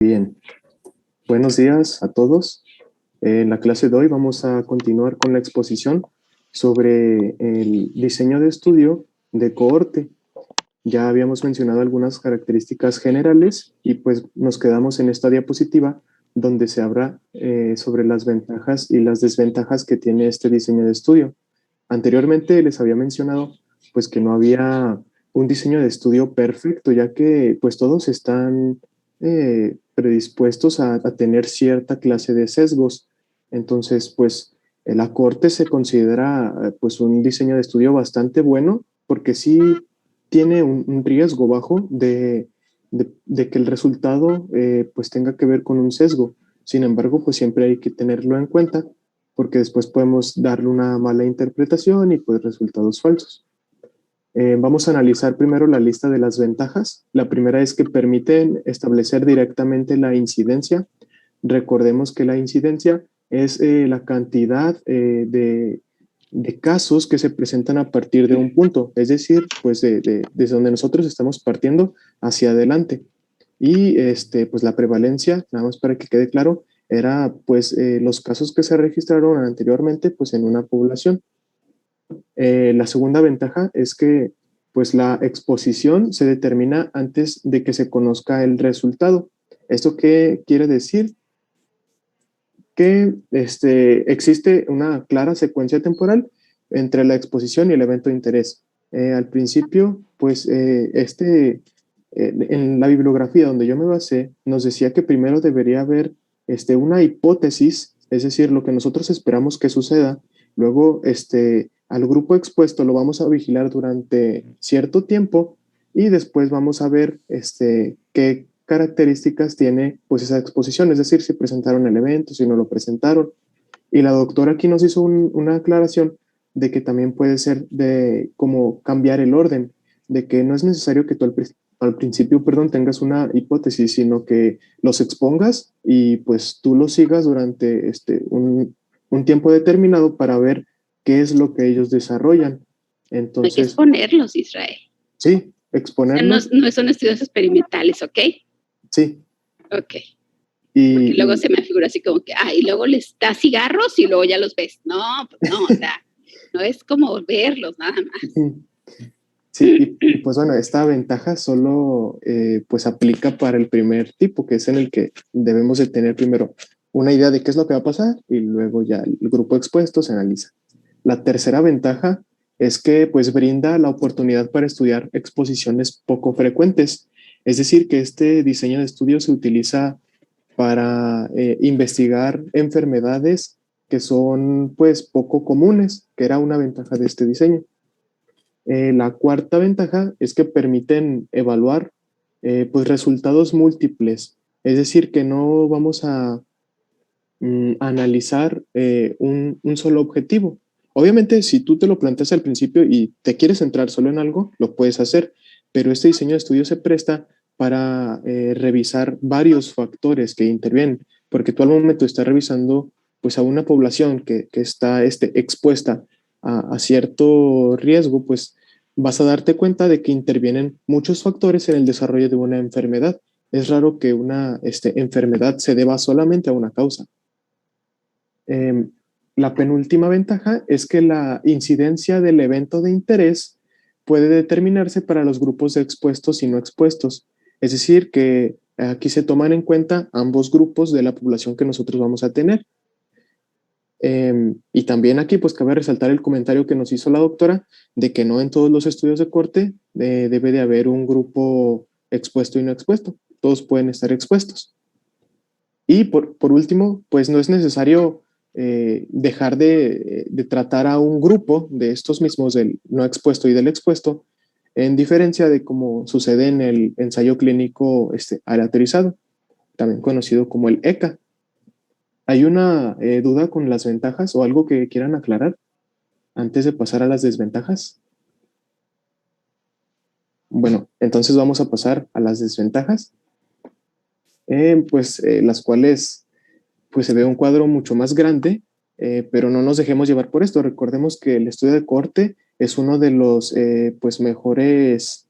Bien, buenos días a todos. En la clase de hoy vamos a continuar con la exposición sobre el diseño de estudio de cohorte. Ya habíamos mencionado algunas características generales y pues nos quedamos en esta diapositiva donde se habla sobre las ventajas y las desventajas que tiene este diseño de estudio. Anteriormente les había mencionado pues que no había un diseño de estudio perfecto, ya que pues todos están predispuestos a tener cierta clase de sesgos. Entonces, pues la corte se considera pues un diseño de estudio bastante bueno porque sí tiene un riesgo bajo de que el resultado pues tenga que ver con un sesgo. Sin embargo, pues siempre hay que tenerlo en cuenta porque después podemos darle una mala interpretación y pues resultados falsos. Vamos a analizar primero la lista de las ventajas. La primera es que permiten establecer directamente la incidencia. Recordemos que la incidencia es la cantidad de casos que se presentan a partir de un punto, es decir, pues desde donde nosotros estamos partiendo hacia adelante. Y pues la prevalencia, nada más para que quede claro, era pues los casos que se registraron anteriormente pues en una población. La segunda ventaja es que pues la exposición se determina antes de que se conozca el resultado. ¿Esto qué quiere decir? Que existe una clara secuencia temporal entre la exposición y el evento de interés. Al principio, pues en la bibliografía donde yo me basé, nos decía que primero debería haber una hipótesis, es decir, lo que nosotros esperamos que suceda. Luego, al grupo expuesto lo vamos a vigilar durante cierto tiempo y después vamos a ver qué características tiene pues esa exposición, es decir, si presentaron el evento, si no lo presentaron. Y la doctora aquí nos hizo una aclaración de que también puede ser de cómo cambiar el orden, de que no es necesario que tú al principio, perdón, tengas una hipótesis, sino que los expongas y pues tú los sigas durante un tiempo determinado para ver qué es lo que ellos desarrollan. Hay que Entonces, exponerlos, Israel. sí, O sea, no, exponerlos, no son estudios experimentales, ¿ok? sí. Ok. Porque luego Y, se me figura así como que, y luego les das cigarros y luego ya los ves. No, pues no, o sea, no es como verlos nada más. sí, y pues bueno, esta ventaja solo pues aplica para el primer tipo, que es en el que debemos de tener primero una idea de qué es lo que va a pasar y luego ya el grupo expuesto se analiza. La tercera ventaja es que pues brinda la oportunidad para estudiar exposiciones poco frecuentes. Es decir, que este diseño de estudio se utiliza para investigar enfermedades que son pues poco comunes, que era una ventaja de este diseño. La cuarta ventaja es que permiten evaluar pues resultados múltiples, es decir, que no vamos a analizar un solo objetivo. Obviamente, si tú te lo planteas al principio y te quieres centrar solo en algo, lo puedes hacer, pero este diseño de estudio se presta para revisar varios factores que intervienen, porque tú al momento estás revisando pues a una población que está expuesta a cierto riesgo, pues vas a darte cuenta de que intervienen muchos factores en el desarrollo de una enfermedad. Es raro que una enfermedad se deba solamente a una causa. Eh, la penúltima ventaja es que la incidencia del evento de interés puede determinarse para los grupos de expuestos y no expuestos. Es decir, que aquí se toman en cuenta ambos grupos de la población que nosotros vamos a tener. Y también aquí pues cabe resaltar el comentario que nos hizo la doctora de que no en todos los estudios de corte debe de haber un grupo expuesto y no expuesto. Todos pueden estar expuestos. Y por último, pues no es necesario dejar de tratar a un grupo de estos mismos, del no expuesto y del expuesto, en diferencia de cómo sucede en el ensayo clínico aleatorizado, también conocido como el ECA. ¿Hay una duda con las ventajas o algo que quieran aclarar antes de pasar a las desventajas? Bueno, entonces vamos a pasar a las desventajas, las cuales pues se ve un cuadro mucho más grande, pero no nos dejemos llevar por esto. Recordemos que el estudio de corte es uno de los pues mejores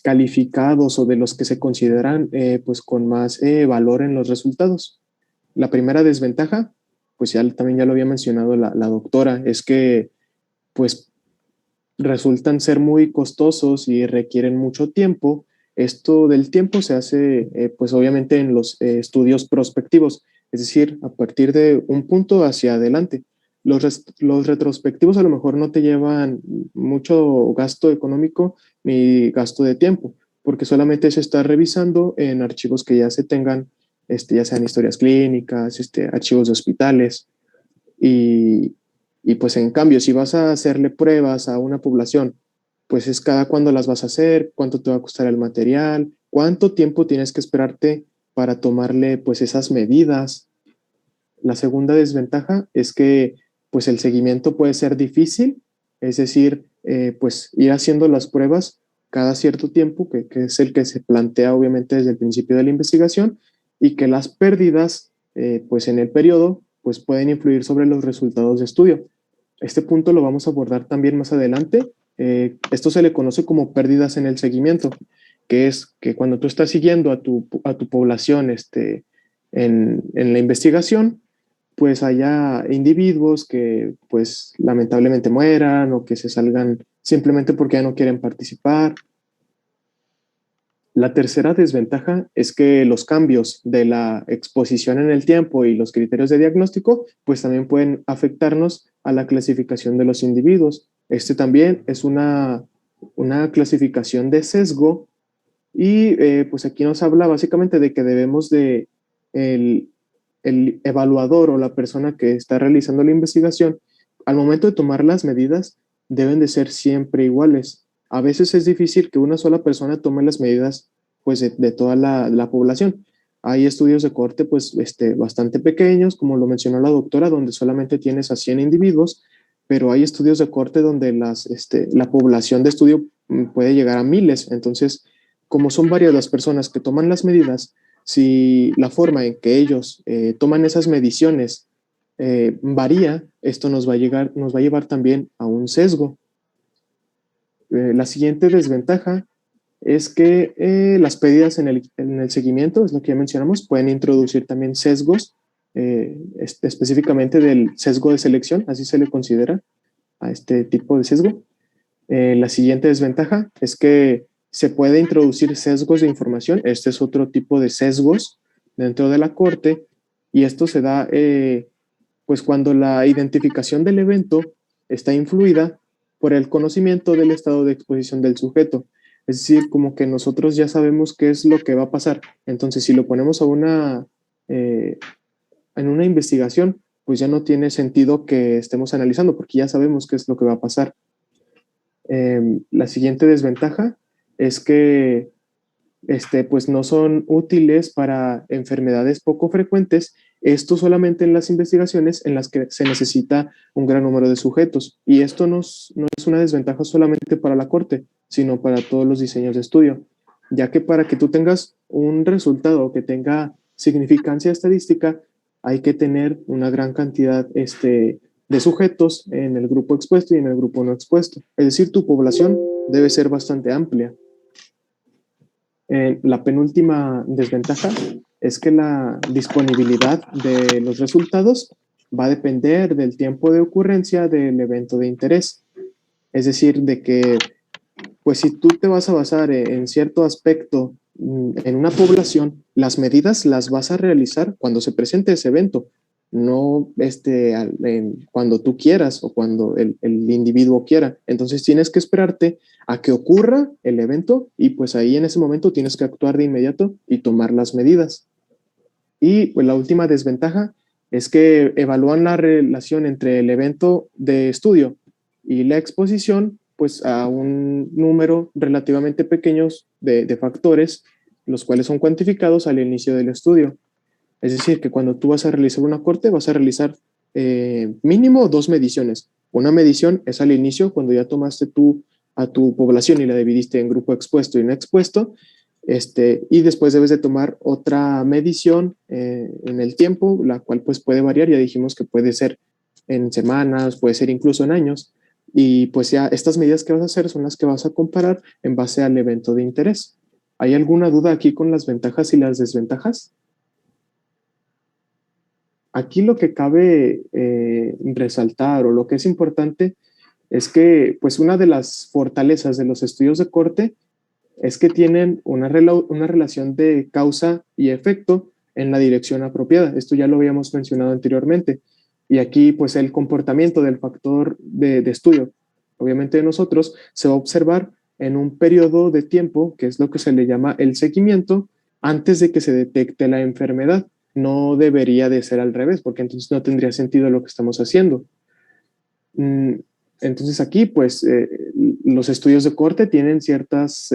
calificados o de los que se consideran pues con más valor en los resultados. La primera desventaja, pues también ya lo había mencionado la doctora, es que pues resultan ser muy costosos y requieren mucho tiempo. Esto del tiempo se hace pues obviamente en los estudios prospectivos, es decir, a partir de un punto hacia adelante. Los retrospectivos a lo mejor no te llevan mucho gasto económico ni gasto de tiempo, porque solamente se está revisando en archivos que ya se tengan, ya sean historias clínicas, archivos de hospitales. Y pues en cambio, si vas a hacerle pruebas a una población, pues es cada cuándo las vas a hacer, cuánto te va a costar el material, cuánto tiempo tienes que esperarte para tomarle pues esas medidas. La segunda desventaja es que pues el seguimiento puede ser difícil, es decir, pues ir haciendo las pruebas cada cierto tiempo, que es el que se plantea obviamente desde el principio de la investigación, y que las pérdidas pues en el periodo pues pueden influir sobre los resultados de estudio. Este punto lo vamos a abordar también más adelante. Esto se le conoce como pérdidas en el seguimiento, que es que cuando tú estás siguiendo a tu población en la investigación, pues haya individuos que pues lamentablemente mueran o que se salgan simplemente porque ya no quieren participar. La tercera desventaja es que los cambios de la exposición en el tiempo y los criterios de diagnóstico pues también pueden afectarnos a la clasificación de los individuos. Este también es una clasificación de sesgo y pues aquí nos habla básicamente de que debemos de el evaluador o la persona que está realizando la investigación, al momento de tomar las medidas, deben de ser siempre iguales. A veces es difícil que una sola persona tome las medidas pues, de toda la población. Hay estudios de corte pues, bastante pequeños, como lo mencionó la doctora, donde solamente tienes a 100 individuos, pero hay estudios de corte donde la población de estudio puede llegar a miles. Entonces, como son varias las personas que toman las medidas, si la forma en que ellos toman esas mediciones varía, esto nos va a llevar también a un sesgo. La siguiente desventaja es que las pérdidas en el seguimiento, es lo que ya mencionamos, pueden introducir también sesgos, específicamente del sesgo de selección, así se le considera a este tipo de sesgo. La siguiente desventaja es que se puede introducir sesgos de información. Este es otro tipo de sesgos dentro de la corte y esto se da pues cuando la identificación del evento está influida por el conocimiento del estado de exposición del sujeto. Es decir, como que nosotros ya sabemos qué es lo que va a pasar. Entonces, si lo ponemos en una investigación, pues ya no tiene sentido que estemos analizando porque ya sabemos qué es lo que va a pasar. La siguiente desventaja es que pues no son útiles para enfermedades poco frecuentes, esto solamente en las investigaciones en las que se necesita un gran número de sujetos. Y esto no es una desventaja solamente para la corte, sino para todos los diseños de estudio, ya que para que tú tengas un resultado que tenga significancia estadística, hay que tener una gran cantidad de sujetos en el grupo expuesto y en el grupo no expuesto. Es decir, tu población debe ser bastante amplia. La penúltima desventaja es que la disponibilidad de los resultados va a depender del tiempo de ocurrencia del evento de interés. Es decir, de que, pues si tú te vas a basar en cierto aspecto en una población, las medidas las vas a realizar cuando se presente ese evento, no cuando tú quieras o cuando el individuo quiera. Entonces tienes que esperarte a que ocurra el evento y pues ahí en ese momento tienes que actuar de inmediato y tomar las medidas. Y pues la última desventaja es que evalúan la relación entre el evento de estudio y la exposición pues a un número relativamente pequeño de factores, los cuales son cuantificados al inicio del estudio. Es decir, que cuando tú vas a realizar una corte, vas a realizar mínimo 2 mediciones. Una medición es al inicio, cuando ya tomaste tú a tu población y la dividiste en grupo expuesto y no expuesto, y después debes de tomar otra medición en el tiempo, la cual pues puede variar, ya dijimos que puede ser en semanas, puede ser incluso en años, Y pues ya estas medidas que vas a hacer son las que vas a comparar en base al evento de interés. ¿Hay alguna duda aquí con las ventajas y las desventajas? Aquí lo que cabe resaltar o lo que es importante es que pues una de las fortalezas de los estudios de corte es que tienen una relación de causa y efecto en la dirección apropiada. Esto ya lo habíamos mencionado anteriormente. Y aquí, pues, el comportamiento del factor de estudio, obviamente de nosotros, se va a observar en un periodo de tiempo, que es lo que se le llama el seguimiento, antes de que se detecte la enfermedad. No debería de ser al revés, porque entonces no tendría sentido lo que estamos haciendo. Entonces aquí, pues, los estudios de corte tienen ciertas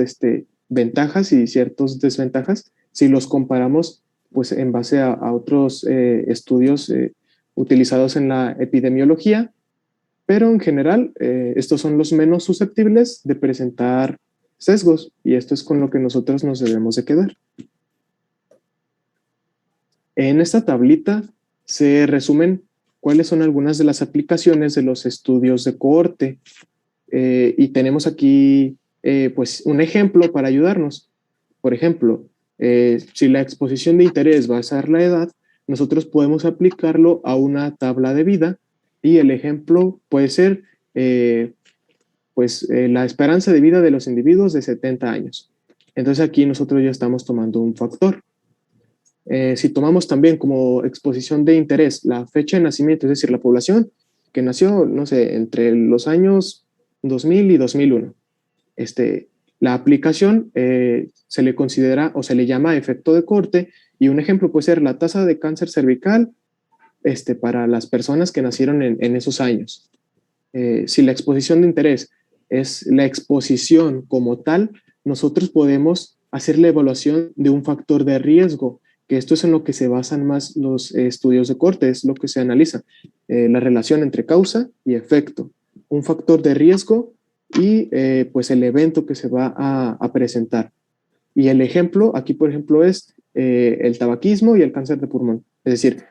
ventajas y ciertas desventajas si los comparamos, pues, en base a otros estudios utilizados en la epidemiología, pero en general, estos son los menos susceptibles de presentar sesgos y esto es con lo que nosotros nos debemos de quedar. En esta tablita se resumen cuáles son algunas de las aplicaciones de los estudios de cohorte. Y tenemos aquí pues un ejemplo para ayudarnos. Por ejemplo, si la exposición de interés va a ser la edad, nosotros podemos aplicarlo a una tabla de vida y el ejemplo puede ser la esperanza de vida de los individuos de 70 años. Entonces aquí nosotros ya estamos tomando un factor. Si tomamos también como exposición de interés la fecha de nacimiento, es decir, la población que nació, no sé, entre los años 2000 y 2001, la aplicación se le considera o se le llama efecto de corte y un ejemplo puede ser la tasa de cáncer cervical para las personas que nacieron en esos años. Si la exposición de interés es la exposición como tal, nosotros podemos hacer la evaluación de un factor de riesgo, que esto es en lo que se basan más los estudios de corte, es lo que se analiza, la relación entre causa y efecto, un factor de riesgo y pues el evento que se va a presentar. Y el ejemplo, aquí por ejemplo, es el tabaquismo y el cáncer de pulmón. Es decir,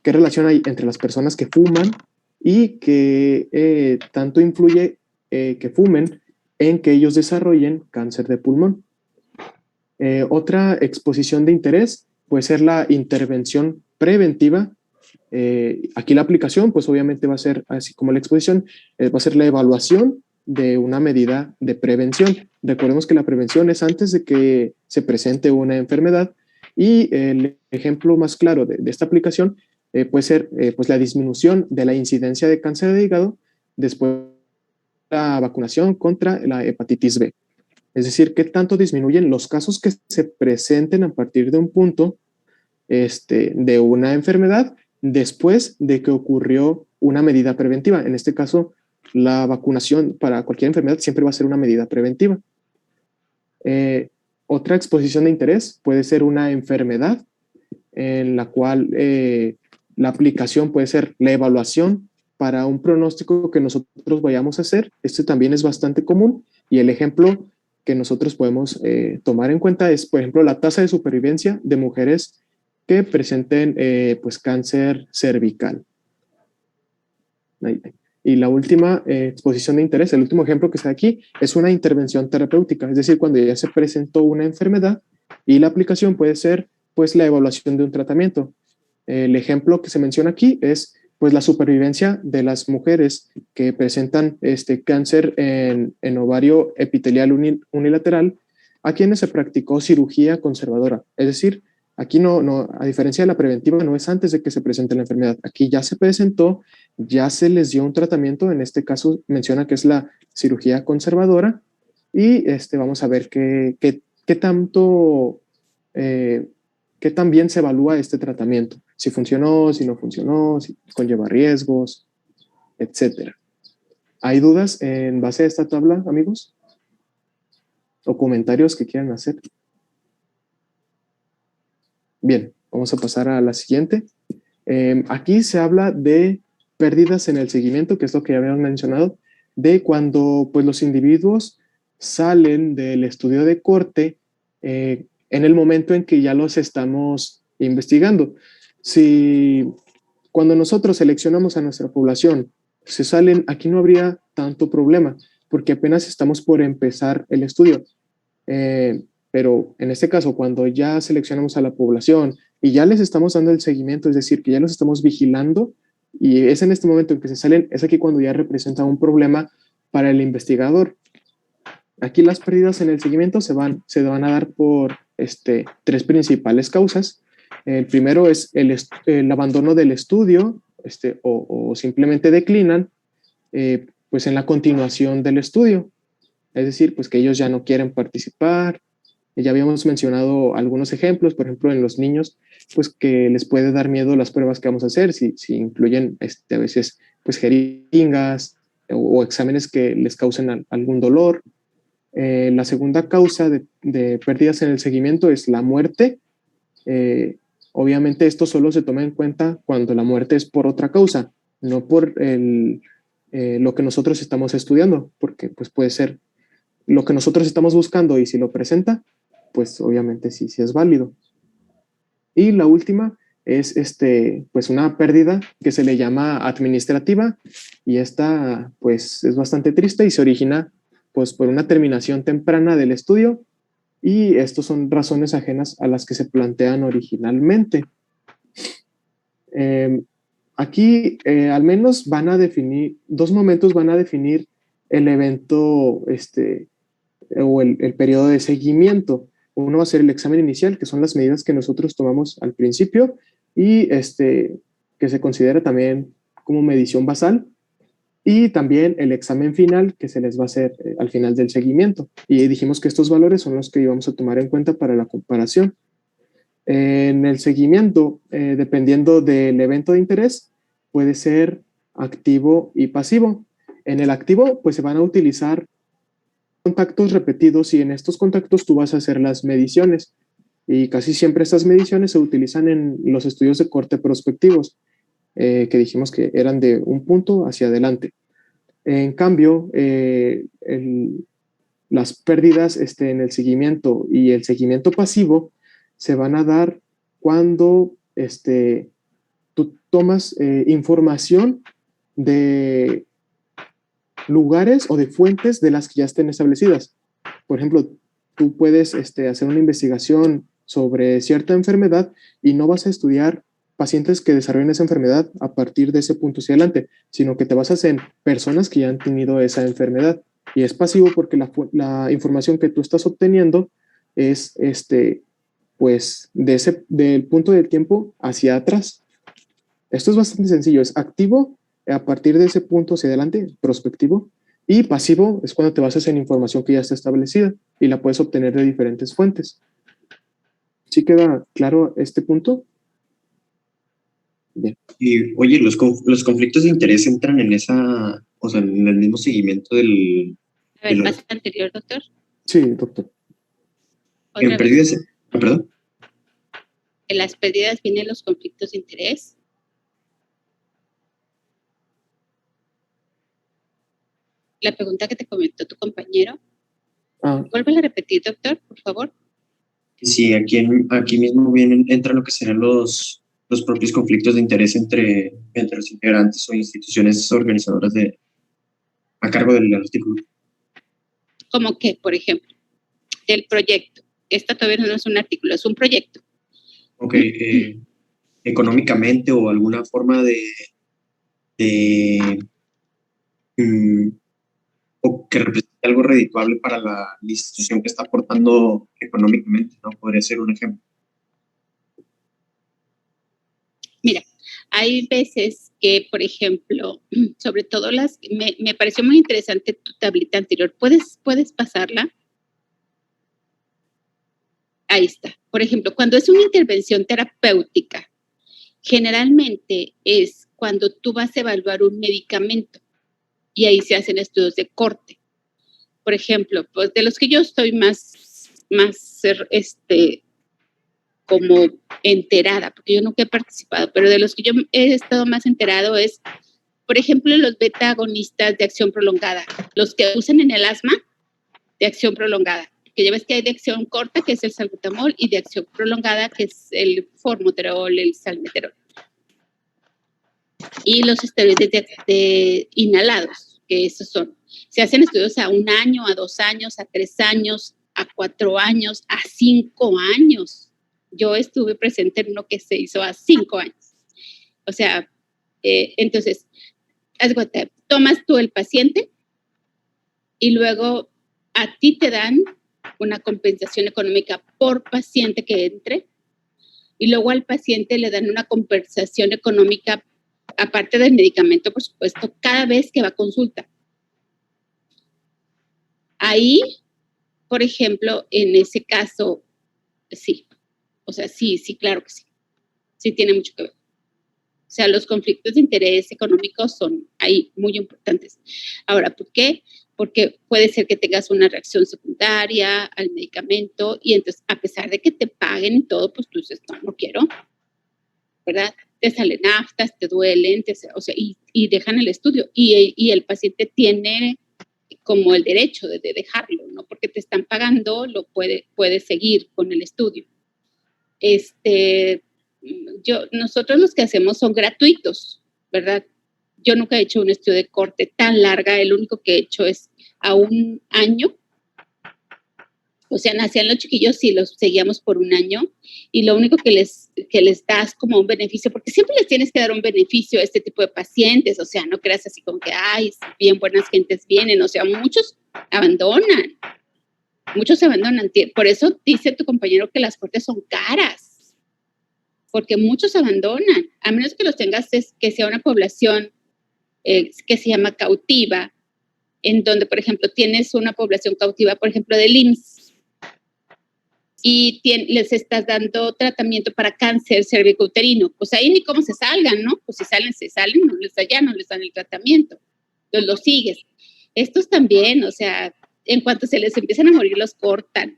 qué relación hay entre las personas que fuman y que tanto influye que fumen en que ellos desarrollen cáncer de pulmón. Otra exposición de interés puede ser la intervención preventiva. Aquí la aplicación, pues obviamente va a ser, así como la exposición, va a ser la evaluación de una medida de prevención. Recordemos que la prevención es antes de que se presente una enfermedad y el ejemplo más claro de esta aplicación puede ser pues la disminución de la incidencia de cáncer de hígado después de la vacunación contra la hepatitis B. Es decir, qué tanto disminuyen los casos que se presenten a partir de un punto de una enfermedad después de que ocurrió una medida preventiva. En este caso, la vacunación para cualquier enfermedad siempre va a ser una medida preventiva. Otra exposición de interés puede ser una enfermedad en la cual la aplicación puede ser la evaluación para un pronóstico que nosotros vayamos a hacer. Este también es bastante común y el ejemplo que nosotros podemos tomar en cuenta es, por ejemplo, la tasa de supervivencia de mujeres que presenten pues cáncer cervical. Y la última exposición de interés, el último ejemplo que está aquí, es una intervención terapéutica, es decir, cuando ya se presentó una enfermedad y la aplicación puede ser pues la evaluación de un tratamiento. El ejemplo que se menciona aquí es pues la supervivencia de las mujeres que presentan cáncer en ovario epitelial unilateral, a quienes se practicó cirugía conservadora. Es decir, aquí a diferencia de la preventiva, no es antes de que se presente la enfermedad. Aquí ya se presentó, ya se les dio un tratamiento, en este caso menciona que es la cirugía conservadora, y vamos a ver qué tanto qué tan bien se evalúa este tratamiento, si funcionó, si no funcionó, si conlleva riesgos, etcétera. ¿Hay dudas en base a esta tabla, amigos? ¿O comentarios que quieran hacer? Bien, vamos a pasar a la siguiente. Aquí se habla de pérdidas en el seguimiento, que es lo que ya habíamos mencionado, de cuando pues, los individuos salen del estudio de corte en el momento en que ya los estamos investigando. Si cuando nosotros seleccionamos a nuestra población se salen, aquí no habría tanto problema, porque apenas estamos por empezar el estudio. Pero en este caso, cuando ya seleccionamos a la población y ya les estamos dando el seguimiento, es decir, que ya los estamos vigilando, y es en este momento en que se salen, es aquí cuando ya representa un problema para el investigador. Aquí las pérdidas en el seguimiento se van a dar por tres principales causas. El primero es el abandono del estudio, o simplemente declinan, pues en la continuación del estudio. Es decir, pues que ellos ya no quieren participar. Ya habíamos mencionado algunos ejemplos, por ejemplo, en los niños, pues que les puede dar miedo las pruebas que vamos a hacer, si incluyen a veces pues jeringas o exámenes que les causen algún dolor. La segunda causa de pérdidas en el seguimiento es la muerte. Obviamente esto solo se toma en cuenta cuando la muerte es por otra causa, no por lo que nosotros estamos estudiando, porque pues puede ser lo que nosotros estamos buscando y si lo presenta, pues obviamente sí es válido. Y la última es pues una pérdida que se le llama administrativa y esta pues es bastante triste y se origina pues por una terminación temprana del estudio y estos son razones ajenas a las que se plantean originalmente. Aquí al menos van a definir, dos momentos van a definir el evento o el periodo de seguimiento. Uno va a ser el examen inicial, que son las medidas que nosotros tomamos al principio y que se considera también como medición basal, y también el examen final que se les va a hacer al final del seguimiento. Y dijimos que estos valores son los que íbamos a tomar en cuenta para la comparación. En el seguimiento, dependiendo del evento de interés, puede ser activo y pasivo. En el activo, pues se van a utilizar contactos repetidos y en estos contactos tú vas a hacer las mediciones y casi siempre estas mediciones se utilizan en los estudios de corte prospectivos, que dijimos que eran de un punto hacia adelante. En cambio, las pérdidas en el seguimiento y el seguimiento pasivo se van a dar cuando tú tomas información de lugares o de fuentes de las que ya estén establecidas. Por ejemplo, tú puedes hacer una investigación sobre cierta enfermedad y no vas a estudiar pacientes que desarrollen esa enfermedad a partir de ese punto hacia adelante, sino que te basas en personas que ya han tenido esa enfermedad. Y es pasivo porque la información que tú estás obteniendo es pues del punto del tiempo hacia atrás. Esto es bastante sencillo, es activo a partir de ese punto hacia adelante, prospectivo, y pasivo es cuando te basas en información que ya está establecida y la puedes obtener de diferentes fuentes. ¿Sí queda claro este punto? Bien. Y oye, los conflictos de interés entran en esa, o sea, en el mismo seguimiento del... A ver, pasa anterior, doctor. Sí, doctor. En pérdidas, perdón. En las pérdidas vienen los conflictos de interés. La pregunta que te comentó tu compañero. Vuelve a repetir, doctor, por favor. Sí, aquí mismo entra lo que serán los propios conflictos de interés entre los integrantes o instituciones organizadoras a cargo del artículo. ¿Cómo qué, por ejemplo? Del proyecto. Esta todavía no es un artículo, es un proyecto. Ok, económicamente o alguna forma o que represente algo redituable para la institución que está aportando económicamente, ¿no? Podría ser un ejemplo. Mira, hay veces que, por ejemplo, sobre todo me pareció muy interesante tu tablita anterior. ¿Puedes pasarla? Ahí está. Por ejemplo, cuando es una intervención terapéutica, generalmente es cuando tú vas a evaluar un medicamento y ahí se hacen estudios de corte. Por ejemplo, pues de los que yo estoy más como enterada, porque yo nunca he participado, pero de los que yo he estado más enterado es, por ejemplo, los beta agonistas de acción prolongada, los que usan en el asma de acción prolongada, que ya ves que hay de acción corta, que es el salbutamol, y de acción prolongada, que es el formoterol, el salmeterol. y los esteroides inhalados, que esos son. Se hacen estudios a 1 año, a 2 años, a 3 años, a 4 años, a 5 años. Yo estuve presente en uno que se hizo a 5 años. O sea, entonces, tomas tú el paciente y luego a ti te dan una compensación económica por paciente que entre, y luego al paciente le dan una compensación económica, aparte del medicamento, por supuesto, cada vez que va a consulta. Ahí, por ejemplo, en ese caso, sí. O sea, sí, claro que sí. Sí tiene mucho que ver. O sea, los conflictos de interés económicos son ahí muy importantes. Ahora, ¿por qué? Porque puede ser que tengas una reacción secundaria al medicamento y entonces, a pesar de que te paguen y todo, pues tú dices, no quiero, ¿verdad? Te salen aftas, te duelen, o sea, y dejan el estudio. Y el paciente tiene como el derecho de dejarlo, ¿no? Porque te están pagando, puede seguir con el estudio. Nosotros los que hacemos son gratuitos, ¿verdad? Yo nunca he hecho un estudio de corte tan larga, el único que he hecho es a 1 año. O sea, nacían los chiquillos y los seguíamos por 1 año, y lo único que les das como un beneficio, porque siempre les tienes que dar un beneficio a este tipo de pacientes, o sea, no creas así como que, ay, bien buenas gentes vienen, o sea, muchos abandonan. Por eso dice tu compañero que las cortes son caras, porque muchos abandonan, a menos que los tengas que sea una población que se llama cautiva, en donde, por ejemplo, tienes una población cautiva, por ejemplo, del IMSS, y les estás dando tratamiento para cáncer cervicouterino, pues ahí ni cómo se salgan, ¿no? Pues si salen, no les dan el tratamiento, entonces los sigues. Estos también, o sea, en cuanto se les empiezan a morir, los cortan.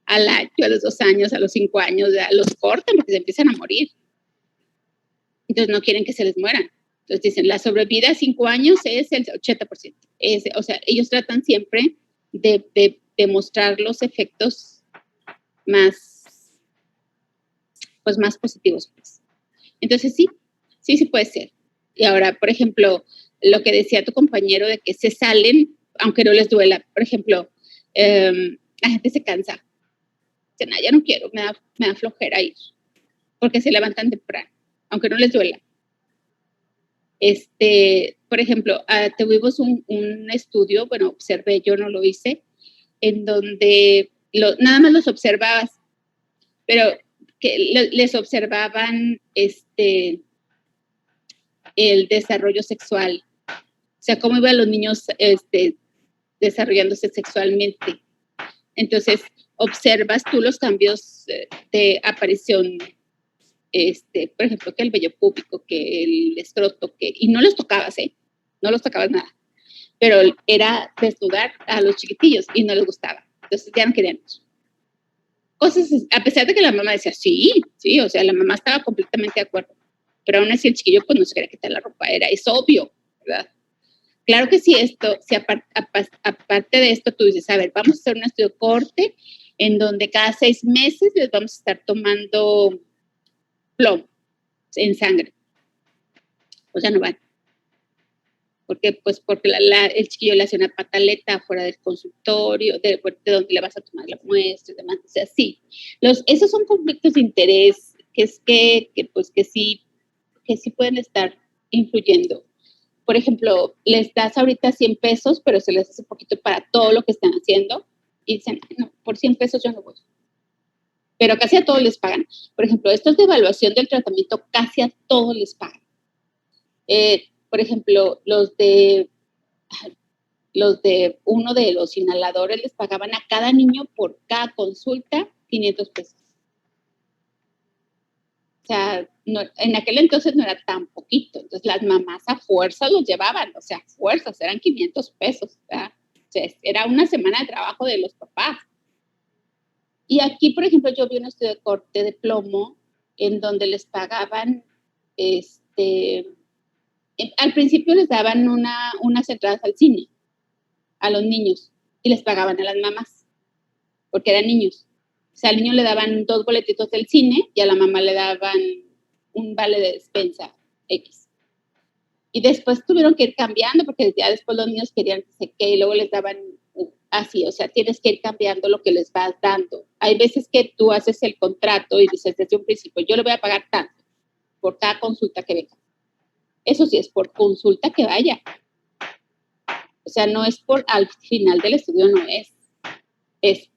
Al año, a los 2 años, a los 5 años, ya los cortan porque se empiezan a morir. Entonces no quieren que se les mueran. Entonces dicen, la sobrevida a 5 años es el 80%. O sea, ellos tratan siempre de mostrar los efectos más positivos, pues. Entonces sí puede ser. Y ahora, por ejemplo, lo que decía tu compañero de que se salen, aunque no les duela, por ejemplo, la gente se cansa. Dicen, ya no quiero, me da flojera ir, porque se levantan temprano, aunque no les duela. Por ejemplo, tuvimos un estudio, bueno, observé, yo no lo hice, en donde nada más los observabas, pero que les observaban el desarrollo sexual, o sea, cómo iban los niños desarrollándose sexualmente. Entonces, observas tú los cambios de aparición, por ejemplo, que el vello púbico, que el escroto, y no los tocabas, no los tocabas nada, pero era desnudar a los chiquitillos y no les gustaba, entonces ya no querían eso. Cosas, a pesar de que la mamá decía, sí, o sea, la mamá estaba completamente de acuerdo, pero aún así el chiquillo pues no se quería quitar la ropa, es obvio, ¿verdad? Claro que si aparte de esto tú dices, a ver, vamos a hacer un estudio corte en donde cada 6 meses les vamos a estar tomando plomo en sangre. O sea, no van. Porque el chiquillo le hace una pataleta fuera del consultorio, de donde le vas a tomar la muestra y demás. O sea, sí. Esos son conflictos de interés que sí pueden estar influyendo. Por ejemplo, les das ahorita 100 pesos, pero se les hace poquito para todo lo que están haciendo. Y dicen, no, por 100 pesos yo no voy. Pero casi a todos les pagan. Por ejemplo, estos de evaluación del tratamiento, casi a todos les pagan. Por ejemplo, los de uno de los inhaladores les pagaban a cada niño por cada consulta 500 pesos. O sea, en aquel entonces no era tan poquito. Entonces las mamás a fuerza los llevaban, o sea, a fuerzas, eran 500 pesos. ¿Verdad? O sea, era una semana de trabajo de los papás. Y aquí, por ejemplo, yo vi un estudio de corte de plomo en donde les pagaban, al principio les daban unas entradas al cine a los niños y les pagaban a las mamás porque eran niños. O sea, al niño le daban 2 boletitos del cine y a la mamá le daban un vale de despensa X. Y después tuvieron que ir cambiando, porque ya después los niños querían que sé qué, y luego les daban así, o sea, tienes que ir cambiando lo que les vas dando. Hay veces que tú haces el contrato y dices desde un principio, yo le voy a pagar tanto por cada consulta que venga. Eso sí, es por consulta que vaya. O sea, no es por al final del estudio, no es. Es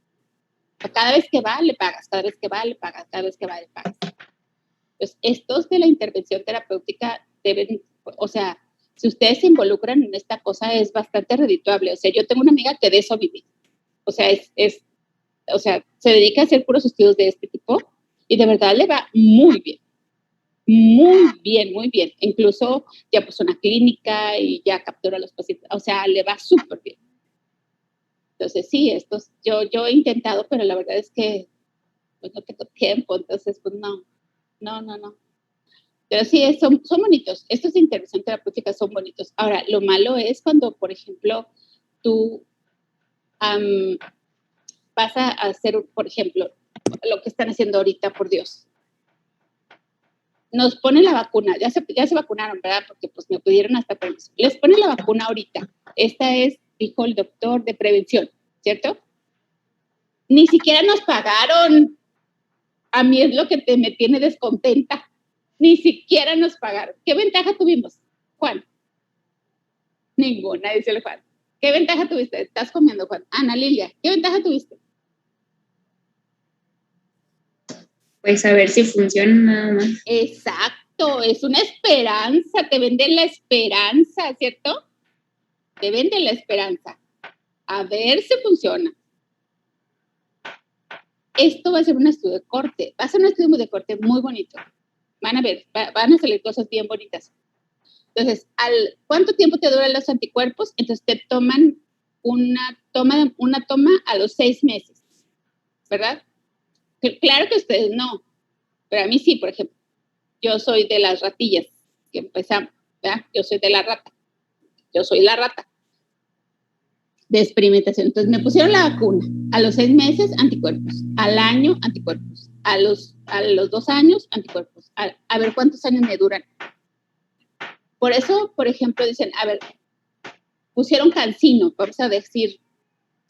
cada vez que va, le pagas, cada vez que va, le pagas, cada vez que va, le pagas. Pues estos de la intervención terapéutica deben, o sea, si ustedes se involucran en esta cosa es bastante redituable. O sea, yo tengo una amiga que de eso vive. O sea, o sea, se dedica a hacer puros estudios de este tipo y de verdad le va muy bien. Muy bien, muy bien. Incluso ya puso una clínica y ya captura a los pacientes. O sea, le va súper bien. Entonces, sí, yo he intentado, pero la verdad es que pues, no tengo tiempo. Entonces, pues no. Pero sí, son bonitos. Estos de intervención terapéutica son bonitos. Ahora, lo malo es cuando, por ejemplo, tú vas a hacer, por ejemplo, lo que están haciendo ahorita, por Dios. Nos ponen la vacuna, ya se vacunaron, ¿verdad? Porque pues me pidieron hasta permiso. Les ponen la vacuna ahorita. Esta es, dijo el doctor, de prevención, ¿cierto? Ni siquiera nos pagaron. A mí es lo que me tiene descontenta. Ni siquiera nos pagaron. ¿Qué ventaja tuvimos, Juan? Ninguna, dice el Juan. ¿Qué ventaja tuviste? Estás comiendo, Juan. Ana Lilia, ¿qué ventaja tuviste? Pues a ver si funciona nada más. Exacto, es una esperanza, te venden la esperanza, ¿cierto? Te venden la esperanza. A ver si funciona. Esto va a ser un estudio de corte, va a ser un estudio de corte muy bonito. Van a ver, van a salir cosas bien bonitas. Entonces, ¿cuánto tiempo te duran los anticuerpos? Entonces te toman una toma a los 6 meses, ¿verdad? Claro que ustedes no, pero a mí sí, por ejemplo. Yo soy de las ratillas que empezamos, ¿verdad? Yo soy de la rata. Yo soy la rata de experimentación. Entonces me pusieron la vacuna. A los 6 meses, anticuerpos. Al año, anticuerpos. A los 2 años, anticuerpos. A ver cuántos años me duran. Por eso, por ejemplo, dicen, a ver, pusieron Cancino, vamos a decir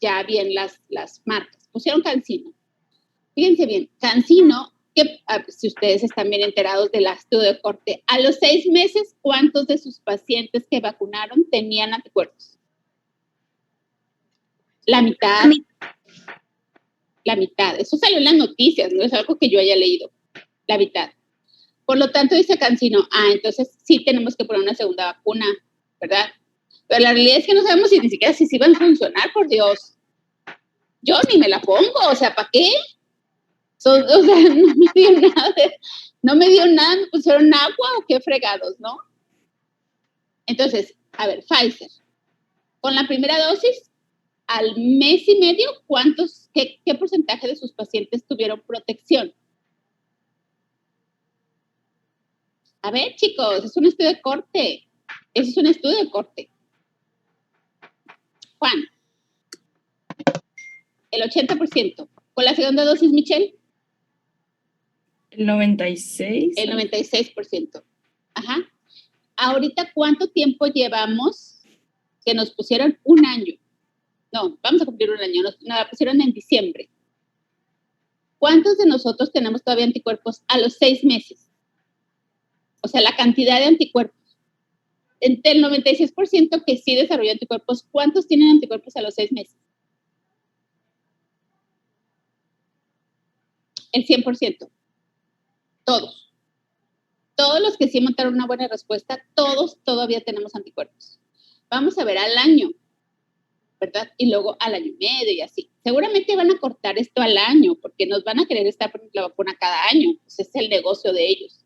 ya bien las marcas. Pusieron Cancino. Fíjense bien, Cancino, que si ustedes están bien enterados del estudio de corte, a los 6 meses, ¿cuántos de sus pacientes que vacunaron tenían anticuerpos? La mitad. La mitad. Eso salió en las noticias, no es algo que yo haya leído. La mitad. Por lo tanto, dice Cancino, entonces sí tenemos que poner una segunda vacuna, ¿verdad? Pero la realidad es que no sabemos si ni siquiera si van a funcionar, por Dios. Yo ni me la pongo, o sea, ¿para qué? O sea, no me dio nada, me pusieron agua o qué fregados, ¿no? Entonces, a ver, Pfizer, con la primera dosis, al mes y medio, qué porcentaje de sus pacientes tuvieron protección? A ver, chicos, es un estudio de corte. Eso es un estudio de corte. Juan, el 80%. ¿Con la segunda dosis, Michelle? El 96%. El 96%. Ajá. Ahorita, ¿cuánto tiempo llevamos que nos pusieron un año? No, vamos a cumplir un año. Nos la pusieron en diciembre. ¿Cuántos de nosotros tenemos todavía anticuerpos a los 6 meses? O sea, la cantidad de anticuerpos. Entre el 96% que sí desarrolló anticuerpos, ¿cuántos tienen anticuerpos a los 6 meses? El 100%. Todos. Todos los que sí montaron una buena respuesta, todos todavía tenemos anticuerpos. Vamos a ver al año, ¿verdad? Y luego al año y medio y así. Seguramente van a cortar esto al año porque nos van a querer estar poniendo la vacuna cada año. Pues es el negocio de ellos.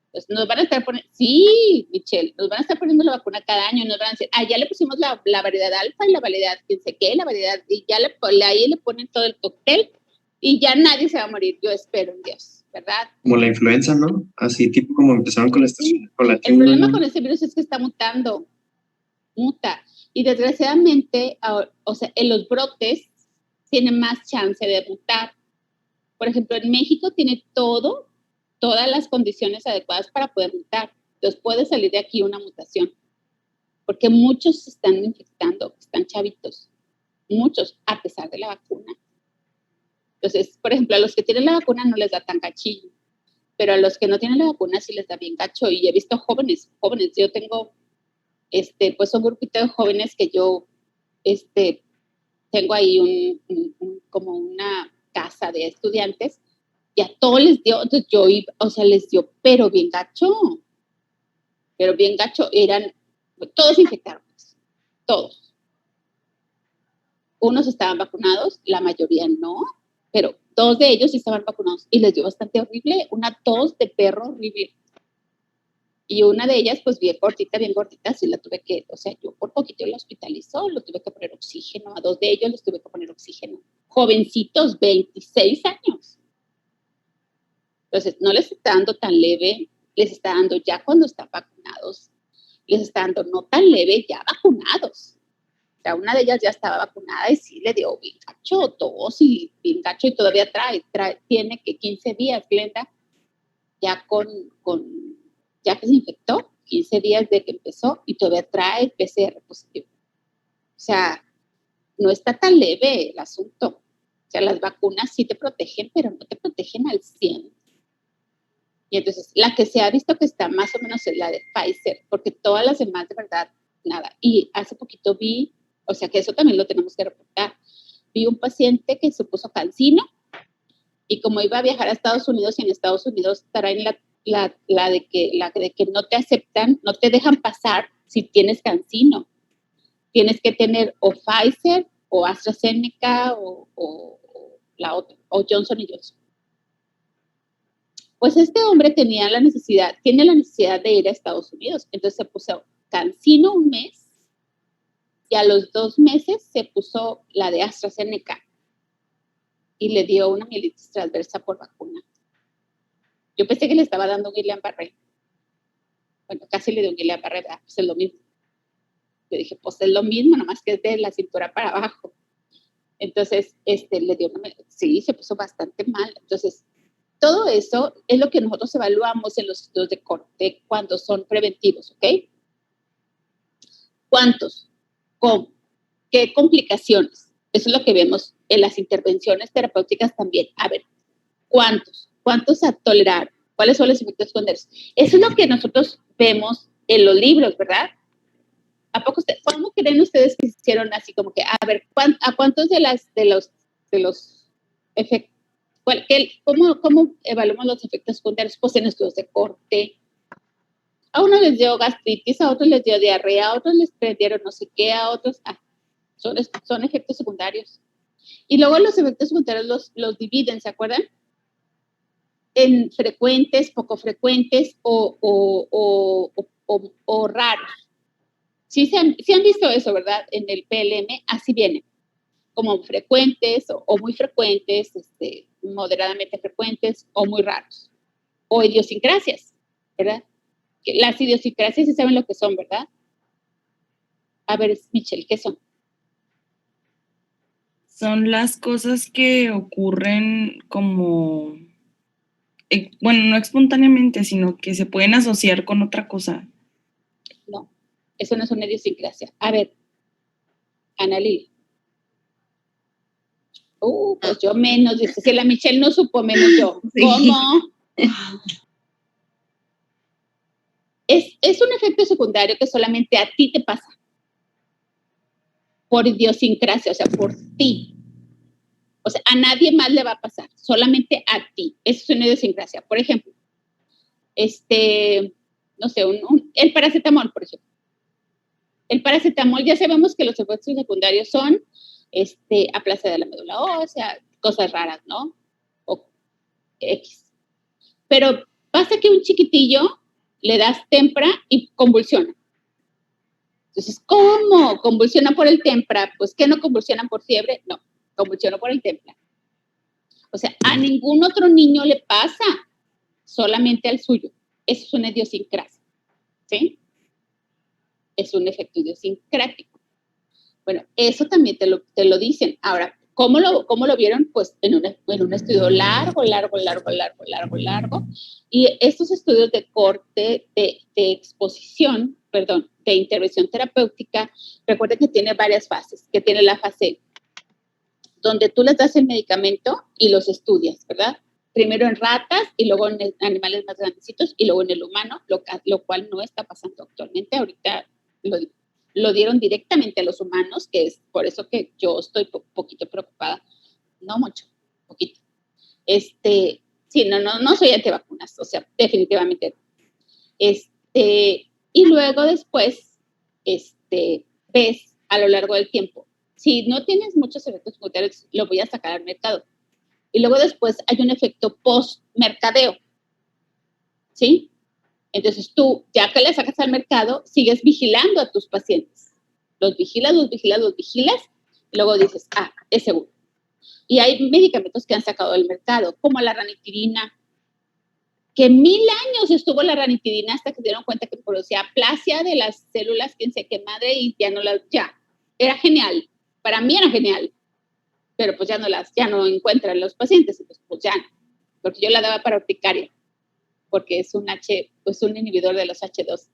Entonces nos van a estar poniendo, sí, Michelle, nos van a estar poniendo la vacuna cada año. Nos van a decir, ya le pusimos la variedad alfa y la variedad, quién sé qué, la variedad, y ya ahí le ponen todo el cóctel y ya nadie se va a morir. Yo espero en Dios, ¿verdad? Como la influenza, ¿no? Así tipo como empezaron con la estación. Con la El problema con ese virus es que está mutando. Muta. Y desgraciadamente, o sea, en los brotes tiene más chance de mutar. Por ejemplo, en México tiene todas las condiciones adecuadas para poder mutar. Entonces puede salir de aquí una mutación, porque muchos se están infectando, están chavitos, muchos, a pesar de la vacuna. Entonces, por ejemplo, a los que tienen la vacuna no les da tan cachillo, pero a los que no tienen la vacuna sí les da bien gacho. Y he visto jóvenes, yo tengo, pues un grupito de jóvenes que yo, tengo ahí como una casa de estudiantes, y a todos les dio, entonces yo iba, o sea, les dio, pero bien gacho, todos se infectaron, todos. Unos estaban vacunados, la mayoría no, pero 2 de ellos sí estaban vacunados y les dio bastante horrible, una tos de perro horrible. Y una de ellas, pues bien gordita, sí la tuve que, o sea, yo por poquito la hospitalizó, lo tuve que poner oxígeno, a 2 de ellos les tuve que poner oxígeno. Jovencitos, 26 años. Entonces, no les está dando tan leve, les está dando ya cuando están vacunados, les está dando no tan leve ya vacunados. O sea, una de ellas ya estaba vacunada y sí le dio bien gacho, tos y bien gacho, y todavía tiene que 15 días, Glenda, ya ya que se infectó, 15 días de que empezó, y todavía trae PCR positivo. O sea, no está tan leve el asunto. O sea, las vacunas sí te protegen, pero no te protegen al 100%. Y entonces, la que se ha visto que está más o menos es la de Pfizer, porque todas las demás, de verdad, nada. Y hace poquito vi, o sea, que eso también lo tenemos que reportar, vi un paciente que se puso cancino, y como iba a viajar a Estados Unidos, y en Estados Unidos traen la de que no te aceptan, no te dejan pasar si tienes cancino. Tienes que tener o Pfizer, o AstraZeneca, o la otra, o Johnson & Johnson. Pues este hombre tiene la necesidad de ir a Estados Unidos. Entonces se puso cancino un mes, y a los 2 meses se puso la de AstraZeneca y le dio una mielitis transversa por vacuna. Yo pensé que le estaba dando un Guillain-Barré. Bueno, casi le dio un Guillain-Barré, ¿verdad? Pues es lo mismo. Yo dije, pues es lo mismo, nomás que es de la cintura para abajo. Entonces, le dio sí, se puso bastante mal. Entonces, todo eso es lo que nosotros evaluamos en los estudios de corte cuando son preventivos, ¿ok? ¿Cuántos? ¿Cómo? ¿Qué complicaciones? Eso es lo que vemos en las intervenciones terapéuticas también. A ver, ¿cuántos? ¿Cuántos a tolerar? ¿Cuáles son los efectos secundarios? Eso es lo que nosotros vemos en los libros, ¿verdad? ¿Cómo creen ustedes que hicieron así como que, a ver, a cuántos de los efectos, cómo evaluamos los efectos secundarios? Pues en estudios de corte. A uno les dio gastritis, a otros les dio diarrea, a otros les prendieron no sé qué, a otros, son efectos secundarios. Y luego los efectos secundarios los dividen, ¿se acuerdan? En frecuentes, poco frecuentes o raros. Sí han visto eso, ¿verdad? En el PLM, así viene, como frecuentes o muy frecuentes, moderadamente frecuentes o muy raros. O idiosincrasias, ¿verdad? Las idiosincrasias sí saben lo que son, ¿verdad? A ver, Michelle, ¿qué son? Son las cosas que ocurren como, bueno, no espontáneamente, sino que se pueden asociar con otra cosa. No, eso no es una idiosincrasia. A ver, Ana Lili. Pues yo menos, dice, si la Michelle no supo, menos yo. Sí. ¿Cómo? Es un efecto secundario que solamente a ti te pasa. Por idiosincrasia, o sea, por ti. O sea, a nadie más le va a pasar, solamente a ti. Eso es una idiosincrasia. Por ejemplo, no sé, el paracetamol, por ejemplo. El paracetamol, ya sabemos que los efectos secundarios son aplasia de la médula ósea, cosas raras, ¿no? O X. Pero pasa que un chiquitillo le das tempra y convulsiona. Entonces, ¿cómo? ¿Convulsiona por el tempra? Pues, ¿qué no convulsionan por fiebre? No, convulsionó por el tempra. O sea, a ningún otro niño le pasa, solamente al suyo. Eso es una idiosincrasia, ¿sí? Es un efecto idiosincrático. Bueno, eso también te lo dicen. Ahora, ¿Cómo lo vieron? Pues en un estudio largo. Y estos estudios de corte, de exposición, de intervención terapéutica, recuerden que tiene varias fases, que tiene la fase donde tú les das el medicamento y los estudias, ¿verdad? Primero en ratas y luego en animales más grandecitos y luego en el humano, lo cual no está pasando actualmente. Ahorita lo dieron directamente a los humanos, que es por eso que yo estoy poquito preocupada. No mucho, poquito. Sí, no soy antivacunas, o sea, definitivamente. Y luego después, ves a lo largo del tiempo. Si no tienes muchos efectos secundarios, lo voy a sacar al mercado. Y luego después hay un efecto post-mercadeo, ¿sí? Entonces tú, ya que le sacas al mercado, sigues vigilando a tus pacientes. Los vigilas, y luego dices, es seguro. Y hay medicamentos que han sacado del mercado, como la ranitidina, que 1000 años estuvo la ranitidina hasta que se dieron cuenta que producía aplasia de las células, quién sé qué madre, y ya. Era genial. Para mí era genial. Pero pues ya no encuentran los pacientes, entonces pues ya no. Porque yo la daba para urticaria, porque es un inhibidor de los H2.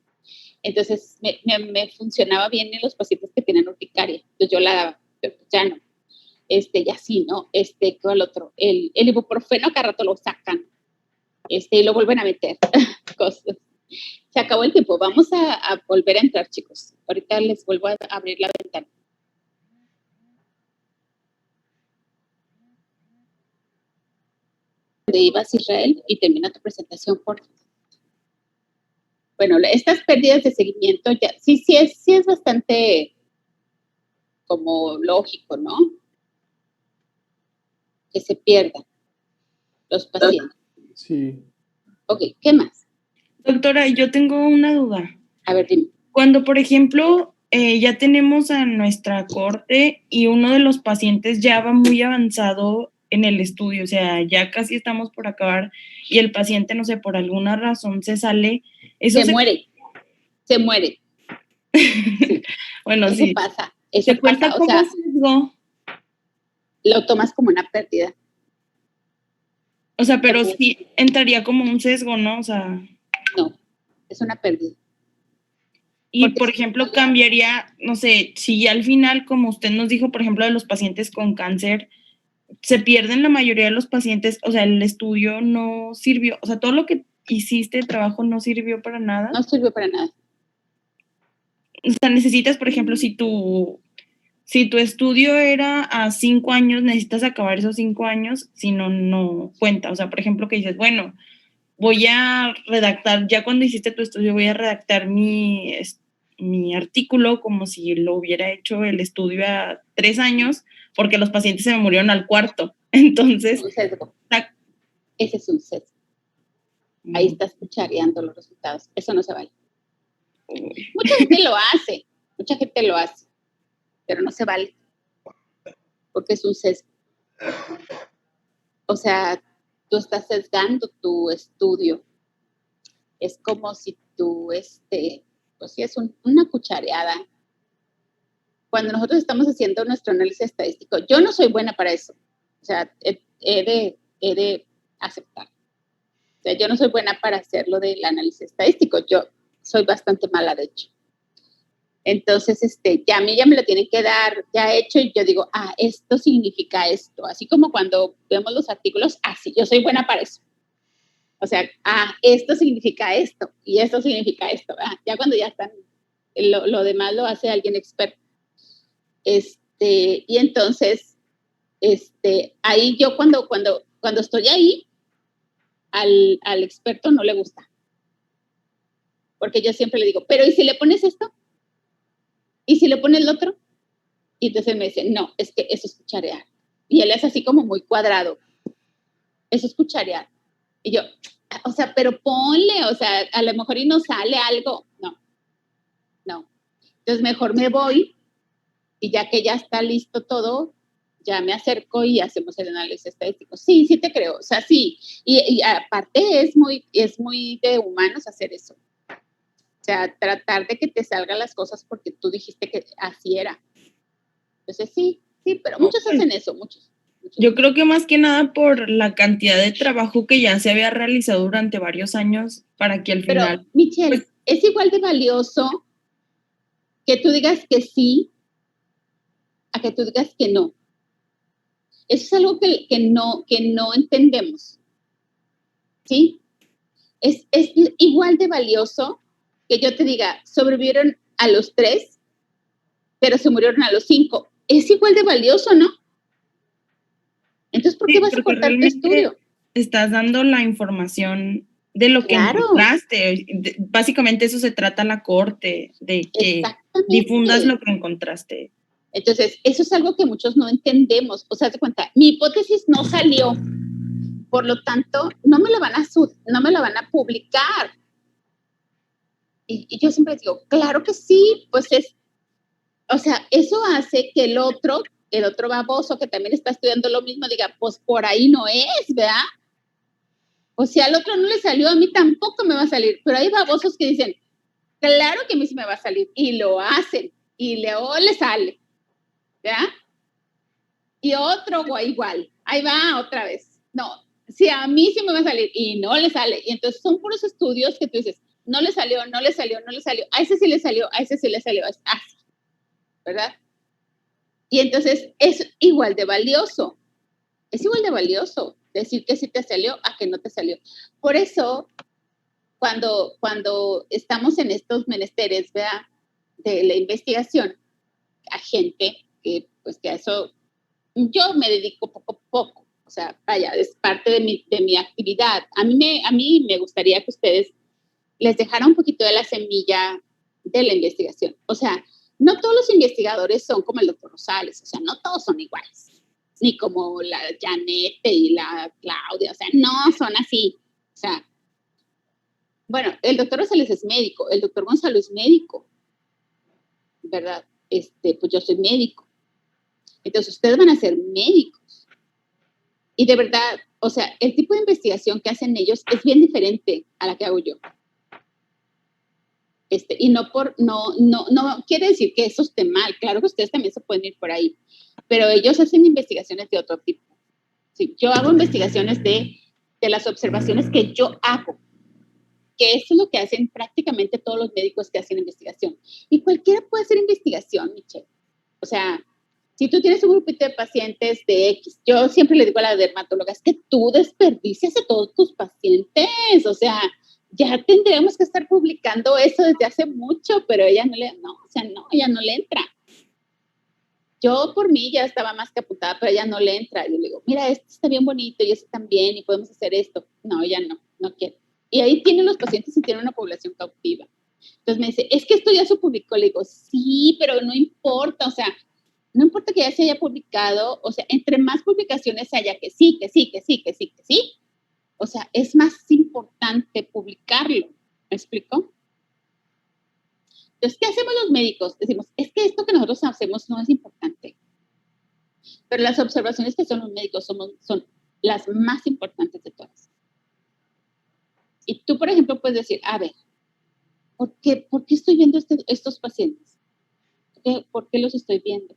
Entonces me funcionaba bien en los pacientes que tienen urticaria. Entonces yo la daba, pero pues ya no. Y así, ¿no? ¿Cuál otro? El ibuprofeno cada rato lo sacan. Y lo vuelven a meter. Cosas. Se acabó el tiempo. Vamos a volver a entrar, chicos. Ahorita les vuelvo a abrir la ventana. ¿Dónde ibas, Israel? Y termina tu presentación, por favor. Bueno, estas pérdidas de seguimiento ya sí es bastante como lógico, ¿no? Que se pierdan los pacientes. Sí. Ok, ¿qué más? Doctora, yo tengo una duda. A ver, dime. Cuando, por ejemplo, ya tenemos a nuestra corte y uno de los pacientes ya va muy avanzado en el estudio, o sea, ya casi estamos por acabar y el paciente, no sé, por alguna razón se sale. Se muere. Sí. Bueno, eso sí. Pasa. ¿Se cuenta como sesgo? Lo tomas como una pérdida. O sea, pero sí entraría como un sesgo, ¿no? O sea. No, es una pérdida. Y, por ejemplo, cambiaría, no sé, si ya al final, como usted nos dijo, por ejemplo, de los pacientes con cáncer, se pierden la mayoría de los pacientes, o sea, el estudio no sirvió, o sea, todo lo que hiciste de trabajo no sirvió para nada. No sirvió para nada. O sea, necesitas, por ejemplo, si tu estudio era a 5 años, necesitas acabar esos 5 años, si no, no cuenta. O sea, por ejemplo, que dices, bueno, voy a redactar, ya cuando hiciste tu estudio, voy a redactar mi artículo como si lo hubiera hecho el estudio a 3 años, porque los pacientes se me murieron al 4. Entonces. Un sesgo. Ese es un sesgo. Ahí estás cuchareando los resultados. Eso no se vale. Mucha gente lo hace, pero no se vale. Porque es un sesgo. O sea, tú estás sesgando tu estudio. Es como si tú, pues sí, es una cuchareada. Cuando nosotros estamos haciendo nuestro análisis estadístico, yo no soy buena para eso. O sea, he de aceptar. O sea, yo no soy buena para hacerlo del análisis estadístico. Yo soy bastante mala, de hecho. Entonces, ya a mí ya me lo tienen que dar ya hecho y yo digo, esto significa esto. Así como cuando vemos los artículos, así, yo soy buena para eso. O sea, esto significa esto y esto significa esto. Ya cuando ya están, lo demás lo hace alguien experto. Y entonces, ahí yo cuando estoy ahí, al experto no le gusta. Porque yo siempre le digo, pero ¿y si le pones esto? ¿Y si le pones el otro? Y entonces me dice, no, es que eso es cucharear. Y él es así como muy cuadrado. Eso es cucharear. Y yo, o sea, pero ponle, o sea, a lo mejor y no sale algo. No. Entonces mejor me voy y ya que ya está listo todo, ya me acerco y hacemos el análisis estadístico. Sí te creo, o sea, sí. Y aparte es muy de humanos hacer eso. O sea, tratar de que te salgan las cosas porque tú dijiste que así era. Entonces sí, Sí, pero muchos hacen eso, muchos. Yo creo que más que nada por la cantidad de trabajo que ya se había realizado durante varios años para que al Pero, final... Michelle, pues, es igual de valioso que tú digas que sí a que tú digas que no. Eso es algo que no entendemos, ¿sí? Es igual de valioso que yo te diga, sobrevivieron a los 3, pero se murieron a los 5. Es igual de valioso, ¿no? Entonces, ¿por qué vas a porque cortar tu realmente estudio? estás dando la información de lo que Claro, encontraste. Básicamente eso se trata la corte, de que difundas exactamente. lo que encontraste. Entonces, eso es algo que muchos no entendemos. O sea, te cuenta, mi hipótesis no salió, por lo tanto, no me la van a publicar. Y yo siempre digo, claro que sí, pues o sea, eso hace que el otro baboso que también está estudiando lo mismo, diga, pues por ahí no es, ¿verdad? O sea, al otro no le salió, a mí tampoco me va a salir. Pero hay babosos que dicen, claro que a mí sí me va a salir. Y lo hacen. Y luego le sale. ¿Ya? Y otro igual. Ahí va otra vez. No, si a mí sí me va a salir y no le sale. Y entonces son puros estudios que tú dices, no le salió, no le salió, no le salió. A ese sí le salió, a ese sí le salió. Así, ¿verdad? Y entonces es igual de valioso. Es igual de valioso decir que sí te salió a que no te salió. Por eso, cuando estamos en estos menesteres, ¿verdad? De la investigación, a gente que, pues que a eso yo me dedico poco a poco, o sea, vaya, es parte de mi actividad. A mí me gustaría que ustedes les dejara un poquito de la semilla de la investigación. O sea, no todos los investigadores son como el doctor Rosales, o sea, no todos son iguales, ni como la Janette y la Claudia, o sea, no son así. O sea, bueno, el doctor Rosales es médico, el doctor Gonzalo es médico, ¿verdad? Pues yo soy médico. Entonces, ustedes van a ser médicos. Y de verdad, o sea, el tipo de investigación que hacen ellos es bien diferente a la que hago yo. Y no quiere decir que eso esté mal, claro que ustedes también se pueden ir por ahí, pero ellos hacen investigaciones de otro tipo. Sí, yo hago investigaciones de las observaciones que yo hago, que eso es lo que hacen prácticamente todos los médicos que hacen investigación. Y cualquiera puede hacer investigación, Michelle. O sea, si tú tienes un grupito de pacientes de X, yo siempre le digo a la dermatóloga, es que tú desperdicias a todos tus pacientes, o sea, ya tendríamos que estar publicando eso desde hace mucho, pero ella ella no le entra. Yo por mí ya estaba más que apuntada, pero ella no le entra. Yo le digo, mira, esto está bien bonito y esto también y podemos hacer esto. No, ella no quiere. Y ahí tienen los pacientes y tienen una población cautiva. Entonces me dice, es que esto ya se publicó. Le digo, sí, pero no importa, o sea, no importa que ya se haya publicado, o sea, entre más publicaciones haya que sí, o sea, es más importante publicarlo. ¿Me explico? Entonces, ¿qué hacemos los médicos? Decimos, es que esto que nosotros hacemos no es importante, pero las observaciones que son los médicos son las más importantes de todas. Y tú, por ejemplo, puedes decir, a ver, ¿por qué estoy viendo estos pacientes? ¿Por qué los estoy viendo?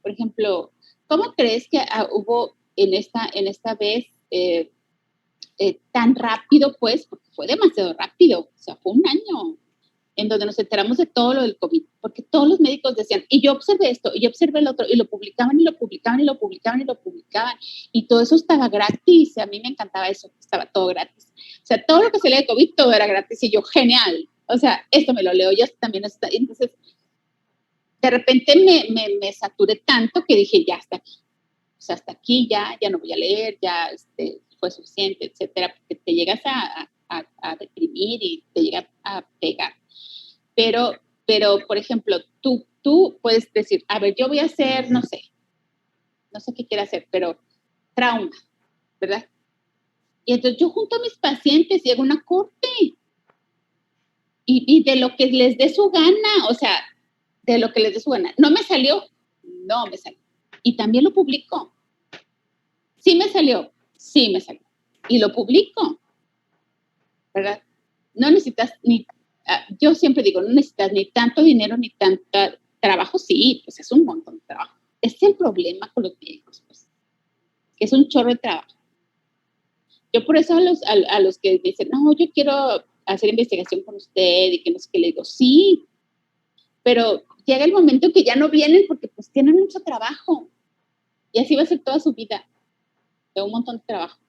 Por ejemplo, ¿cómo crees que hubo en esta vez tan rápido, pues? Porque fue demasiado rápido, o sea, fue un año en donde nos enteramos de todo lo del COVID, porque todos los médicos decían, y yo observé esto, y yo observé el otro, y lo publicaban, y lo publicaban, y lo publicaban, y lo publicaban, y todo eso estaba gratis, a mí me encantaba eso, estaba todo gratis. O sea, todo lo que salía de COVID, todo era gratis, y yo, genial, o sea, esto me lo leo, yo también está, entonces, de repente me saturé tanto que dije, ya, hasta aquí. O sea, hasta aquí ya no voy a leer, ya fue suficiente, etcétera, porque te llegas a deprimir y te llegas a pegar. Pero, por ejemplo, tú puedes decir, a ver, yo voy a hacer, no sé qué quiero hacer, pero trauma, ¿verdad? Y entonces yo junto a mis pacientes y hago una corte y de lo que les dé su gana, o sea, de lo que les dé su gana. ¿No me salió? No me salió. Y también lo publico. ¿Sí me salió? Sí me salió. Y lo publico, ¿verdad? No necesitas yo siempre digo, no necesitas ni tanto dinero ni tanto trabajo, sí, pues es un montón de trabajo, es el problema con los médicos, pues, que es un chorro de trabajo. Yo por eso a los que dicen, no, yo quiero hacer investigación con usted y que no sé qué, le digo, sí, pero llega el momento que ya no vienen porque pues tienen mucho trabajo y así va a ser toda su vida, de un montón de trabajo.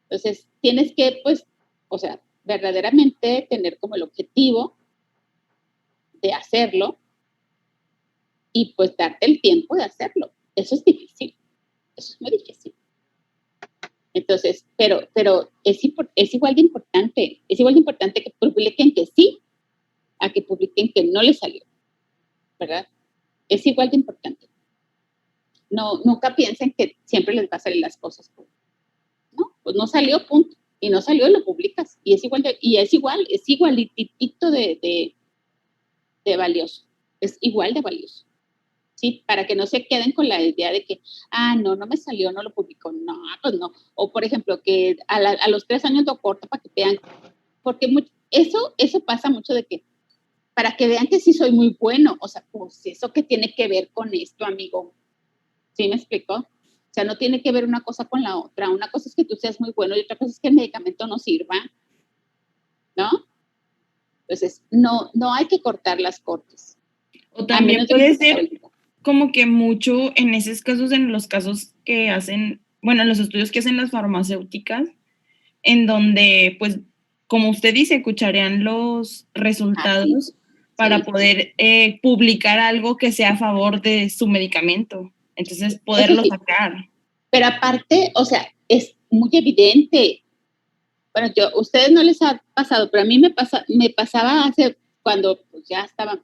Entonces, tienes que, pues, o sea, verdaderamente tener como el objetivo de hacerlo y pues darte el tiempo de hacerlo. Eso es difícil, eso es muy difícil. Entonces, pero es igual de importante que publiquen que sí a que publiquen que no les salió, ¿verdad? Es igual de importante. No, nunca piensen que siempre les va a salir las cosas. No, pues no salió, punto. Y no salió y lo publicas. Y es igualitito de valioso. Es igual de valioso. ¿Sí? Para que no se queden con la idea de que, no me salió, no lo publicó. No, pues no. O, por ejemplo, que a los 3 años lo corto para que vean. Porque eso pasa mucho de que, para que vean que sí soy muy bueno. O sea, pues eso que tiene que ver con esto, amigo. ¿Sí me explico? O sea, no tiene que ver una cosa con la otra. Una cosa es que tú seas muy bueno y otra cosa es que el medicamento no sirva. ¿No? Entonces, no hay que cortar las cortes. O también puede ser como que mucho en esos casos, en los casos que hacen, bueno, en los estudios que hacen las farmacéuticas, en donde, pues, como usted dice, cucharean los resultados para poder publicar algo que sea a favor de su medicamento. Entonces, poderlo sacar. Pero aparte, o sea, es muy evidente. Bueno, ustedes no les ha pasado, pero a mí me pasaba hace, cuando pues, ya estaba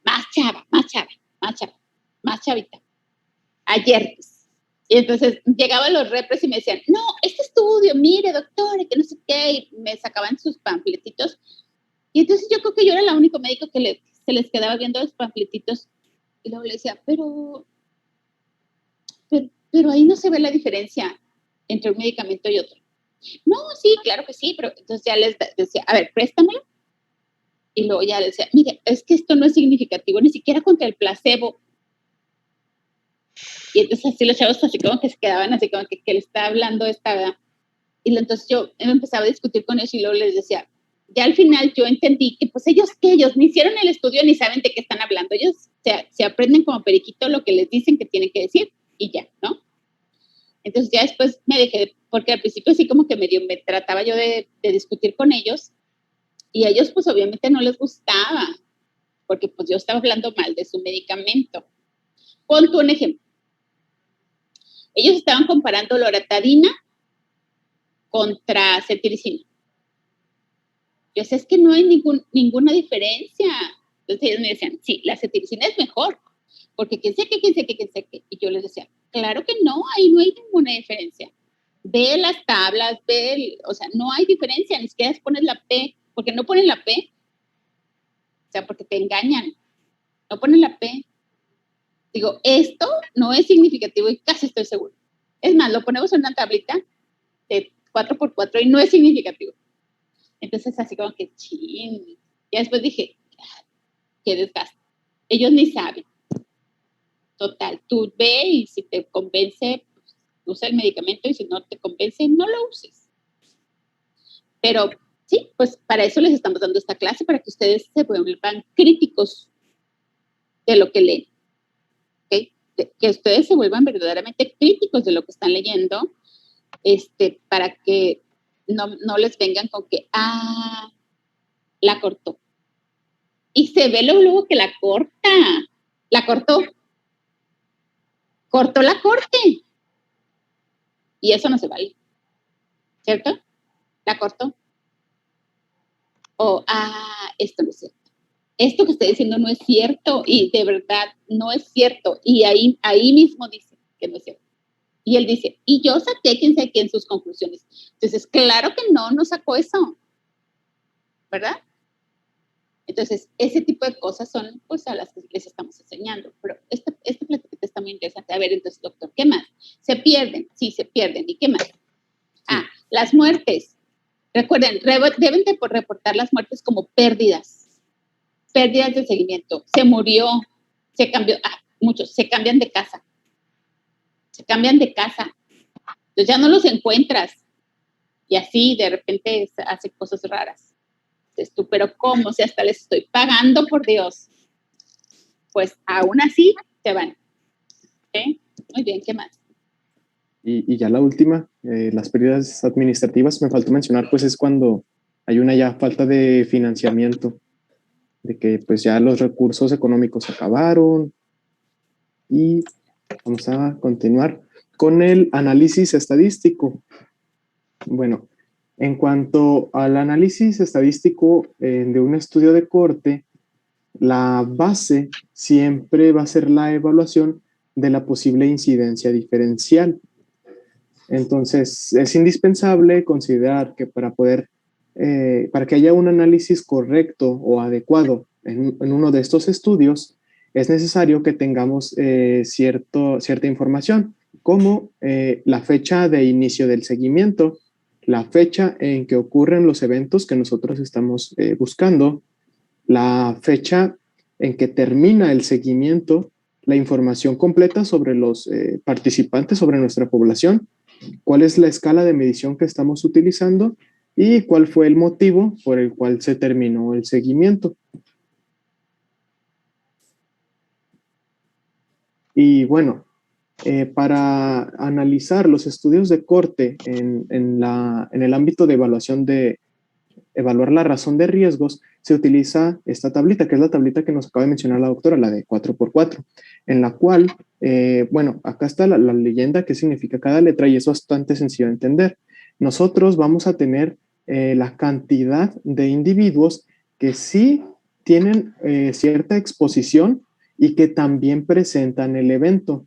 más chavita. Ayer, pues. Y entonces llegaban los repres y me decían, no, este estudio, mire, doctor, que no sé qué, y me sacaban sus panfletitos. Y entonces yo creo que yo era el único médico que se les quedaba viendo los panfletitos. Y luego le decía, pero ahí no se ve la diferencia entre un medicamento y otro. No, sí, claro que sí, pero entonces ya les decía, a ver, préstamelo. Y luego ya les decía, mire, es que esto no es significativo, ni siquiera contra el placebo. Y entonces así los chavos así como que se quedaban así como que le está hablando esta, ¿verdad? Y entonces yo empezaba a discutir con ellos y luego les decía, ya al final yo entendí que pues ellos ni hicieron el estudio ni saben de qué están hablando. Ellos se aprenden como periquito lo que les dicen que tienen que decir y ya, ¿no? Entonces ya después me dejé, porque al principio sí como que medio me trataba yo de discutir con ellos y a ellos pues obviamente no les gustaba porque pues yo estaba hablando mal de su medicamento. Pon tú un ejemplo. Ellos estaban comparando loratadina contra cetiricina. Yo decía, es que no hay ninguna diferencia. Entonces ellos me decían, sí, la cetiricina es mejor, porque quién sé qué. Y yo les decía, claro que no, ahí no hay ninguna diferencia. Ve las tablas, o sea, no hay diferencia, ni siquiera pones la P, porque no ponen la P, o sea, porque te engañan, no ponen la P. Digo, esto no es significativo y casi estoy seguro. Es más, lo ponemos en una tablita de 4x4 y no es significativo. Entonces, así como que, ching. Y después dije, qué desgaste. Ellos ni saben. Total, tú ve y si te convence, pues, usa el medicamento y si no te convence, no lo uses. Pero sí, pues para eso les estamos dando esta clase, para que ustedes se vuelvan críticos de lo que leen. ¿Okay? Que ustedes se vuelvan verdaderamente críticos de lo que están leyendo, para que no les vengan con que, la cortó. Y se ve luego que la corta. La cortó. Cortó la corte. Y eso no se vale. ¿Cierto? La cortó. O, esto no es cierto. Esto que estoy diciendo no es cierto y de verdad no es cierto. Y ahí mismo dice que no es cierto. Y él dice, y yo saqué quién sé quién sus conclusiones. Entonces, claro que no sacó eso. ¿Verdad? Entonces, ese tipo de cosas son, pues, a las que les estamos enseñando. Pero esta plática está muy interesante. A ver, entonces, doctor, ¿qué más? Se pierden. Sí, se pierden. ¿Y qué más? Sí. Las muertes. Recuerden, deben de reportar las muertes como pérdidas. Pérdidas de seguimiento. Se murió, se cambió. muchos, se cambian de casa. Entonces ya no los encuentras. Y así de repente hace cosas raras. Dices tú, pero ¿cómo? Si hasta les estoy pagando, por Dios. Pues aún así se van. ¿Ok? Muy bien, ¿qué más? Y ya la última, las pérdidas administrativas, me faltó mencionar, pues es cuando hay una ya falta de financiamiento, de que pues ya los recursos económicos acabaron. Y vamos a continuar con el análisis estadístico. Bueno, en cuanto al análisis estadístico de un estudio de cohorte, la base siempre va a ser la evaluación de la posible incidencia diferencial. Entonces, es indispensable considerar que para que haya un análisis correcto o adecuado en uno de estos estudios, es necesario que tengamos cierta información, como la fecha de inicio del seguimiento, la fecha en que ocurren los eventos que nosotros estamos buscando, la fecha en que termina el seguimiento, la información completa sobre los participantes, sobre nuestra población, cuál es la escala de medición que estamos utilizando y cuál fue el motivo por el cual se terminó el seguimiento. Y bueno, para analizar los estudios de cohorte en el ámbito de evaluar la razón de riesgos, se utiliza esta tablita, que es la tablita que nos acaba de mencionar la doctora, la de 4x4, en la cual, bueno, acá está la leyenda, qué significa cada letra, y es bastante sencillo de entender. Nosotros vamos a tener la cantidad de individuos que sí tienen cierta exposición y que también presentan el evento.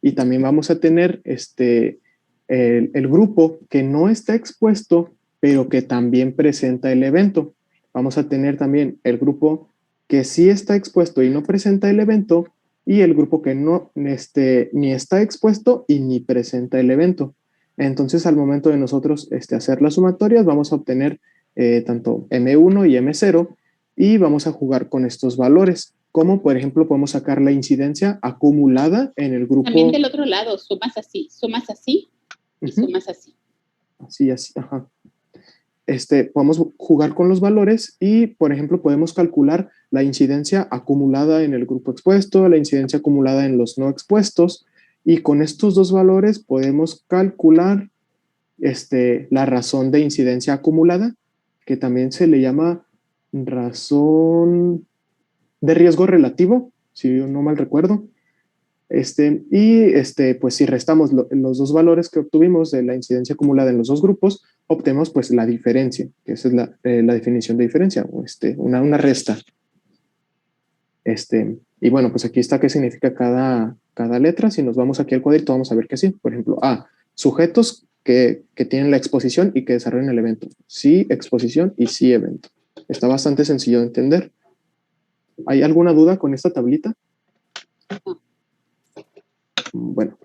Y también vamos a tener el grupo que no está expuesto, pero que también presenta el evento. Vamos a tener también el grupo que sí está expuesto y no presenta el evento, y el grupo que no ni está expuesto y ni presenta el evento. Entonces, al momento de nosotros hacer las sumatorias, vamos a obtener tanto M1 y M0, y vamos a jugar con estos valores. Como, por ejemplo, podemos sacar la incidencia acumulada en el grupo. También del otro lado, sumas así y sumas así. Así, ajá. Podemos jugar con los valores y, por ejemplo, podemos calcular la incidencia acumulada en el grupo expuesto, la incidencia acumulada en los no expuestos, y con estos dos valores podemos calcular la razón de incidencia acumulada, que también se le llama razón de riesgo relativo, si yo no mal recuerdo. Pues si restamos los dos valores que obtuvimos de la incidencia acumulada en los dos grupos, obtenemos pues la diferencia, que esa es la definición de diferencia, o una resta. Y bueno, pues aquí está qué significa cada letra. Si nos vamos aquí al cuadrito, vamos a ver que sí. Por ejemplo, sujetos que tienen la exposición y que desarrollan el evento. Sí, exposición, y sí, evento. Está bastante sencillo de entender. ¿Hay alguna duda con esta tablita? Bueno,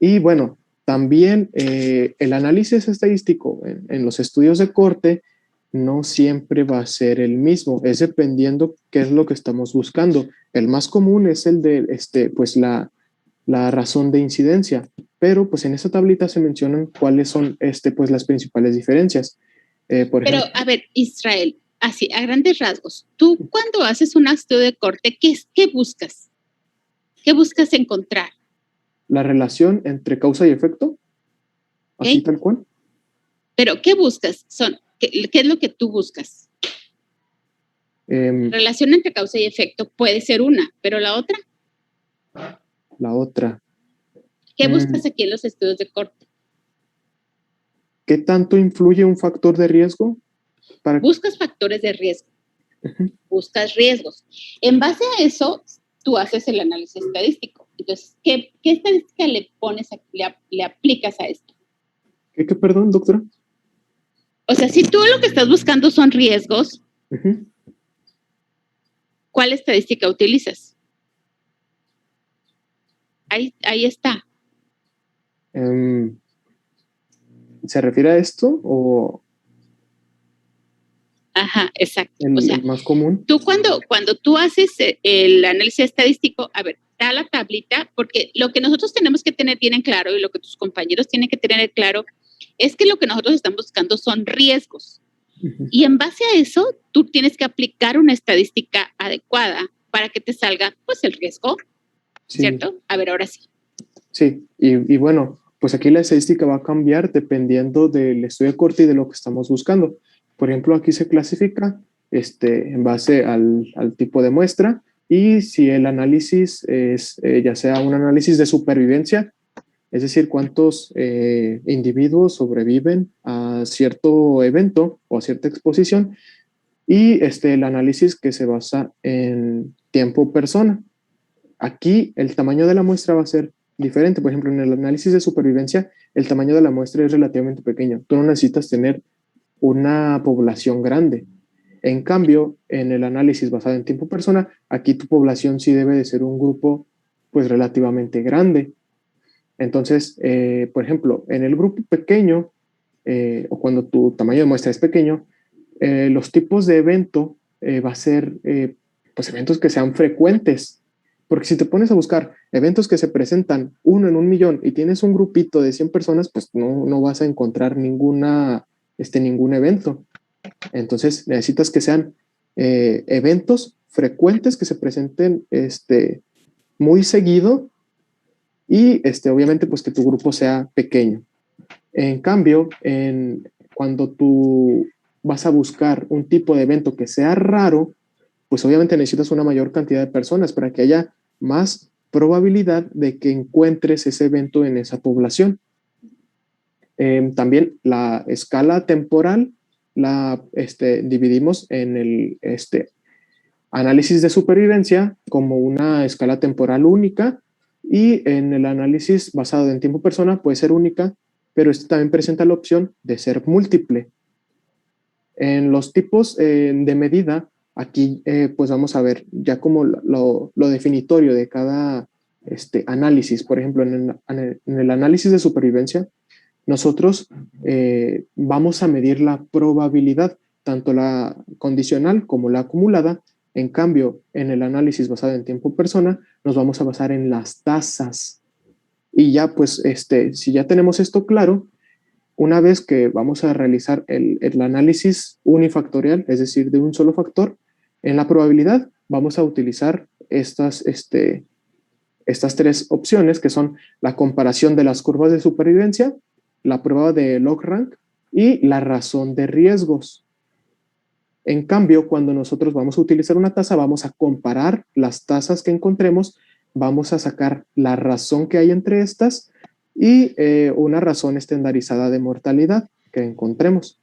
y bueno, también el análisis estadístico en los estudios de cohorte no siempre va a ser el mismo, es dependiendo qué es lo que estamos buscando. El más común es el de pues la razón de incidencia, pero pues en esta tablita se mencionan cuáles son pues las principales diferencias. Pero a ver, Israel, así a grandes rasgos, tú cuando haces un estudio de cohorte, ¿qué buscas? ¿Qué buscas encontrar? La relación entre causa y efecto, así tal cual. Pero ¿qué buscas? ¿Qué es lo que tú buscas? Relación entre causa y efecto puede ser una, pero la otra. La otra. ¿Qué buscas aquí en los estudios de cohorte? ¿Qué tanto influye un factor de riesgo? Buscas factores de riesgo. Buscas riesgos. En base a eso, tú haces el análisis estadístico. Entonces, ¿qué estadística le pones, le aplicas a esto? ¿Qué, perdón, doctora? O sea, si tú lo que estás buscando son riesgos, ¿cuál estadística utilizas? Ahí está. ¿Se refiere a esto o...? Ajá, exacto. El más común. Tú cuando tú haces el análisis estadístico, a ver, da la tablita, porque lo que nosotros tenemos que tener bien en claro y lo que tus compañeros tienen que tener claro es que lo que nosotros estamos buscando son riesgos. Y en base a eso, tú tienes que aplicar una estadística adecuada para que te salga, pues, el riesgo, Sí. ¿cierto? A ver, ahora sí. Sí, y bueno, pues aquí la estadística va a cambiar dependiendo del estudio de cohorte y de lo que estamos buscando. Por ejemplo, aquí se clasifica en base al tipo de muestra y si el análisis es ya sea un análisis de supervivencia, es decir, cuántos individuos sobreviven a cierto evento o a cierta exposición, y el análisis que se basa en tiempo persona. Aquí el tamaño de la muestra va a ser diferente. Por ejemplo, en el análisis de supervivencia, el tamaño de la muestra es relativamente pequeño. Tú no necesitas tener una población grande. En cambio, en el análisis basado en tiempo persona, aquí tu población sí debe de ser un grupo pues relativamente grande. Entonces, por ejemplo, en el grupo pequeño, o cuando tu tamaño de muestra es pequeño, los tipos de evento va a ser pues eventos que sean frecuentes. Porque si te pones a buscar eventos que se presentan 1 en 1.000.000 y tienes un grupito de 100 personas, pues no vas a encontrar ningún evento. Entonces necesitas que sean eventos frecuentes que se presenten muy seguido y obviamente pues que tu grupo sea pequeño. En cambio, cuando tú vas a buscar un tipo de evento que sea raro, pues obviamente necesitas una mayor cantidad de personas para que haya más probabilidad de que encuentres ese evento en esa población. También la escala temporal la dividimos en el análisis de supervivencia como una escala temporal única, y en el análisis basado en tiempo persona puede ser única, pero también presenta la opción de ser múltiple. En los tipos de medida, aquí pues vamos a ver ya como lo definitorio de cada análisis. Por ejemplo, en el análisis de supervivencia, nosotros vamos a medir la probabilidad, tanto la condicional como la acumulada. En cambio, en el análisis basado en tiempo persona, nos vamos a basar en las tasas. Y ya, pues, si ya tenemos esto claro, una vez que vamos a realizar el análisis unifactorial, es decir, de un solo factor, en la probabilidad vamos a utilizar estas tres opciones, que son la comparación de las curvas de supervivencia, la prueba de log-rank y la razón de riesgos. En cambio, cuando nosotros vamos a utilizar una tasa, vamos a comparar las tasas que encontremos, vamos a sacar la razón que hay entre estas y una razón estandarizada de mortalidad que encontremos.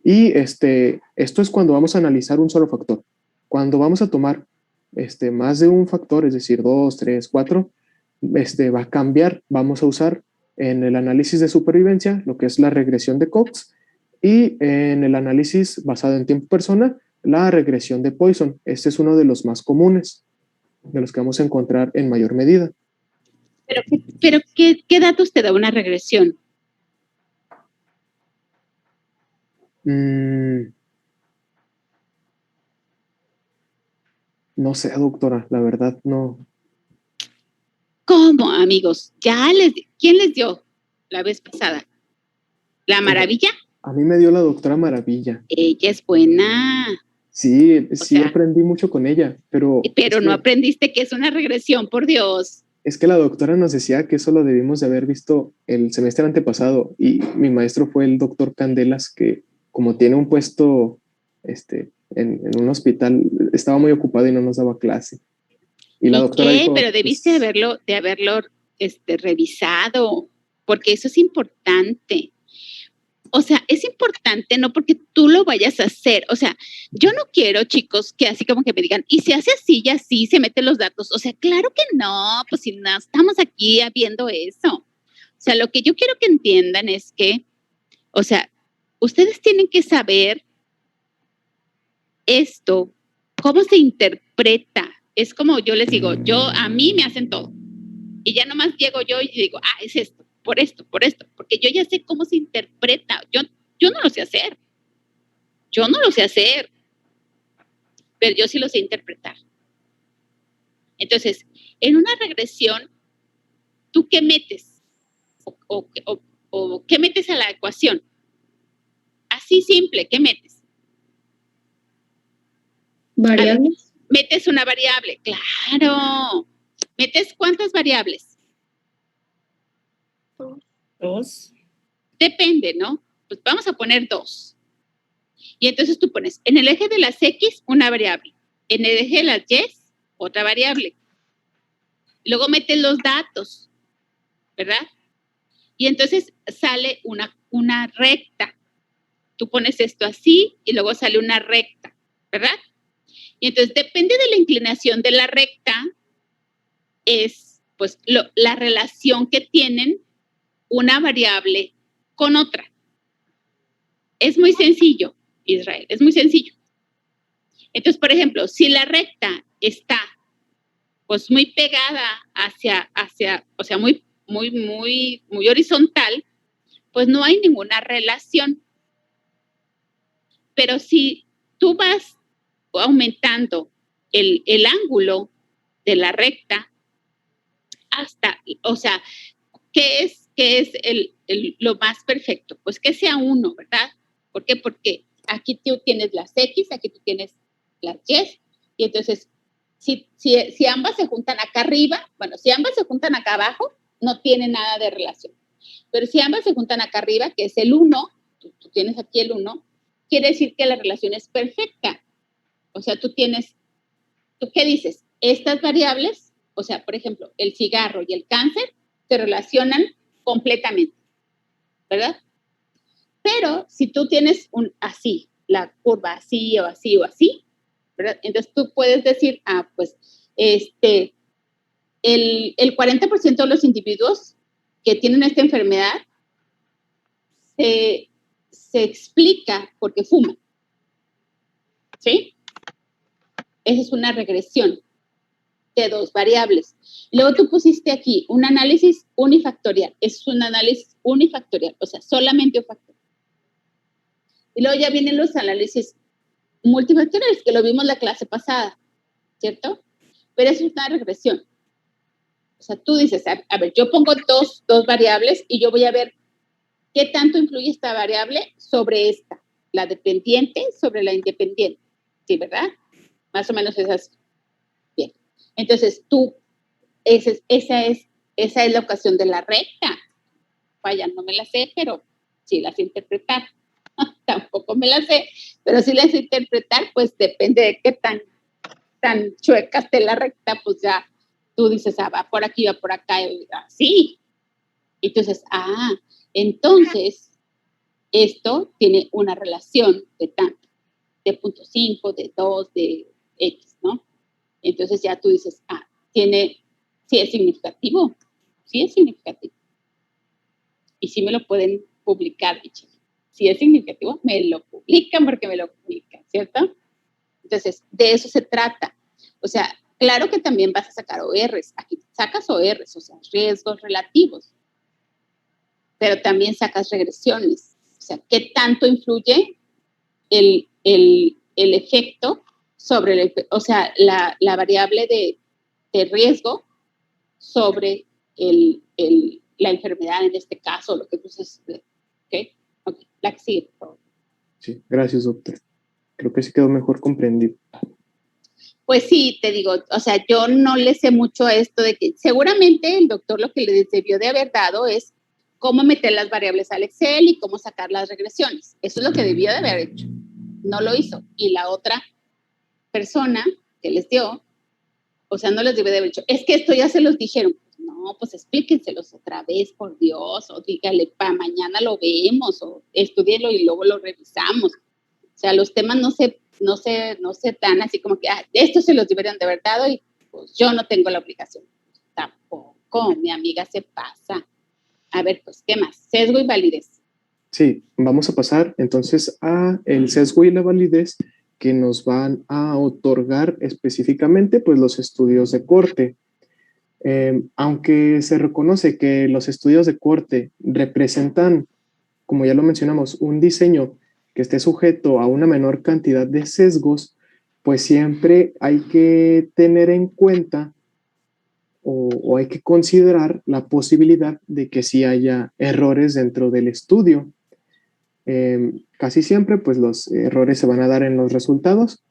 Y esto es cuando vamos a analizar un solo factor. Cuando vamos a tomar más de un factor, es decir, 2, 3, 4, va a cambiar. Vamos a usar en el análisis de supervivencia lo que es la regresión de Cox, y en el análisis basado en tiempo persona, la regresión de Poisson. Este es uno de los más comunes, de los que vamos a encontrar en mayor medida. Pero ¿qué datos te da una regresión? No sé, doctora, la verdad no. ¿Cómo, amigos? ¿Quién les dio la vez pasada? ¿La Maravilla? A mí me dio la doctora Maravilla. Ella es buena. Sí, aprendí mucho con ella, pero no aprendiste que es una regresión, por Dios. Es que la doctora nos decía que eso lo debimos de haber visto el semestre antepasado, y mi maestro fue el doctor Candelas, que como tiene un puesto en un hospital, estaba muy ocupado y no nos daba clase. Y la doctora dijo, pero debiste de haberlo revisado, porque eso es importante. O sea, es importante no porque tú lo vayas a hacer. O sea, yo no quiero, chicos, que así como que me digan, y se hace así y así, se meten los datos. O sea, claro que no, pues si no estamos aquí viendo eso. O sea, lo que yo quiero que entiendan es que, o sea, ustedes tienen que saber esto, cómo se interpreta. Es como yo les digo, a mí me hacen todo. Y ya nomás llego yo y digo, es esto, por esto, porque yo ya sé cómo se interpreta. Yo no lo sé hacer. Pero yo sí lo sé interpretar. Entonces, en una regresión, ¿tú qué metes? ¿O qué metes a la ecuación? Así simple, ¿qué metes? ¿Variables? Metes una variable, claro. ¿Metes cuántas variables? 2. Depende, ¿no? Pues vamos a poner 2. Y entonces tú pones en el eje de las X una variable, en el eje de las Y otra variable. Luego metes los datos, ¿verdad? Y entonces sale una recta. Tú pones esto así y luego sale una recta, ¿verdad? Y entonces depende de la inclinación de la recta, es pues la relación que tienen una variable con otra. Es muy sencillo, Israel, es muy sencillo. Entonces, por ejemplo, si la recta está pues muy pegada hacia, o sea, muy horizontal, pues no hay ninguna relación. Pero si tú vas aumentando el ángulo de la recta hasta, o sea, ¿qué es lo más perfecto? Pues que sea 1, ¿verdad? ¿Por qué? Porque aquí tú tienes las X, aquí tú tienes las Y, y entonces, si ambas se juntan acá arriba, bueno, si ambas se juntan acá abajo, no tiene nada de relación. Pero si ambas se juntan acá arriba, que es el 1, tú tienes aquí el 1, quiere decir que la relación es perfecta. O sea, ¿tú qué dices? Estas variables, o sea, por ejemplo, el cigarro y el cáncer se relacionan completamente, ¿verdad? Pero si tú tienes así, la curva así o así o así, ¿verdad? Entonces tú puedes decir, pues, el 40% de los individuos que tienen esta enfermedad se explica porque fuman, ¿sí? Esa es una regresión de 2 variables. Luego tú pusiste aquí un análisis unifactorial. Es un análisis unifactorial, o sea, solamente un factor. Y luego ya vienen los análisis multifactoriales, que lo vimos la clase pasada, ¿cierto? Pero es una regresión. O sea, tú dices, a ver, yo pongo dos variables y yo voy a ver qué tanto influye esta variable sobre esta, la dependiente sobre la independiente. ¿Sí, verdad? Más o menos es así. Bien. Entonces, esa es la ocasión de la recta. Vaya, no me la sé, pero sí la sé interpretar. Tampoco me la sé, pero si la sé interpretar, pues depende de qué tan chueca esté la recta, pues ya tú dices, va por aquí, va por acá, y así. Y tú dices, entonces esto tiene una relación de tanto, de 0.5, de 2, de X, ¿no? Entonces ya tú dices, sí es significativo, sí es significativo. Y sí me lo pueden publicar, dicho. Si es significativo, me lo publican porque me lo publican, ¿cierto? Entonces, de eso se trata. O sea, claro que también vas a sacar ORs. Aquí sacas ORs, o sea, riesgos relativos. Pero también sacas regresiones. O sea, ¿qué tanto influye el efecto sobre, la variable de riesgo sobre la enfermedad en este caso, lo que tú dices? ¿Ok? La que sigue, por favor. Sí, gracias, doctor. Creo que sí quedó mejor comprendido. Pues sí, te digo, o sea, yo no le sé mucho a esto de que seguramente el doctor lo que le debió de haber dado es cómo meter las variables al Excel y cómo sacar las regresiones. Eso es lo que debió de haber hecho. No lo hizo. Y la otra persona que les dio, o sea, no les debió de haber dicho, es que esto ya se los dijeron. No, pues explíquenselos otra vez, por Dios, o dígale, mañana lo vemos, o estudienlo y luego lo revisamos. O sea, los temas no se dan así como que, esto se los deberían de haber dado y pues yo no tengo la obligación. Tampoco, mi amiga se pasa. A ver, pues, ¿qué más? Sesgo y validez. Sí, vamos a pasar entonces a el sesgo y la validez que nos van a otorgar específicamente pues los estudios de corte. Aunque se reconoce que los estudios de corte representan, como ya lo mencionamos, un diseño que esté sujeto a una menor cantidad de sesgos, pues siempre hay que tener en cuenta o hay que considerar la posibilidad de que sí haya errores dentro del estudio. Casi siempre, pues los errores se van a dar en los resultados,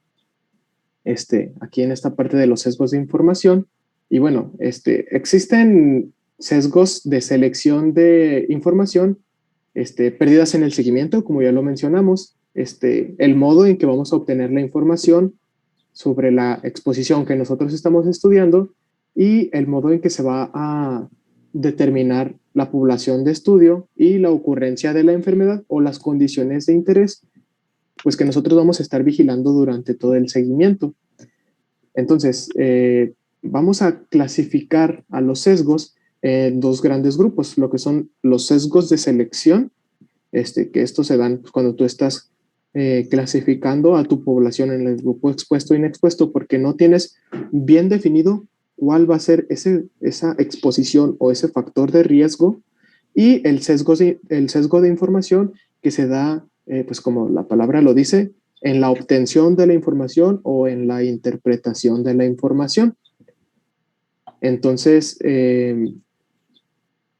aquí en esta parte de los sesgos de información. Y bueno, existen sesgos de selección de información, pérdidas en el seguimiento, como ya lo mencionamos, el modo en que vamos a obtener la información sobre la exposición que nosotros estamos estudiando y el modo en que se va a determinar la población de estudio y la ocurrencia de la enfermedad o las condiciones de interés, pues que nosotros vamos a estar vigilando durante todo el seguimiento. Entonces, vamos a clasificar a los sesgos en dos grandes grupos, lo que son los sesgos de selección, que estos se dan cuando tú estás clasificando a tu población en el grupo expuesto e inexpuesto, porque no tienes bien definido cuál va a ser esa exposición o ese factor de riesgo, y el sesgo de información que se da, pues como la palabra lo dice, en la obtención de la información o en la interpretación de la información. Entonces,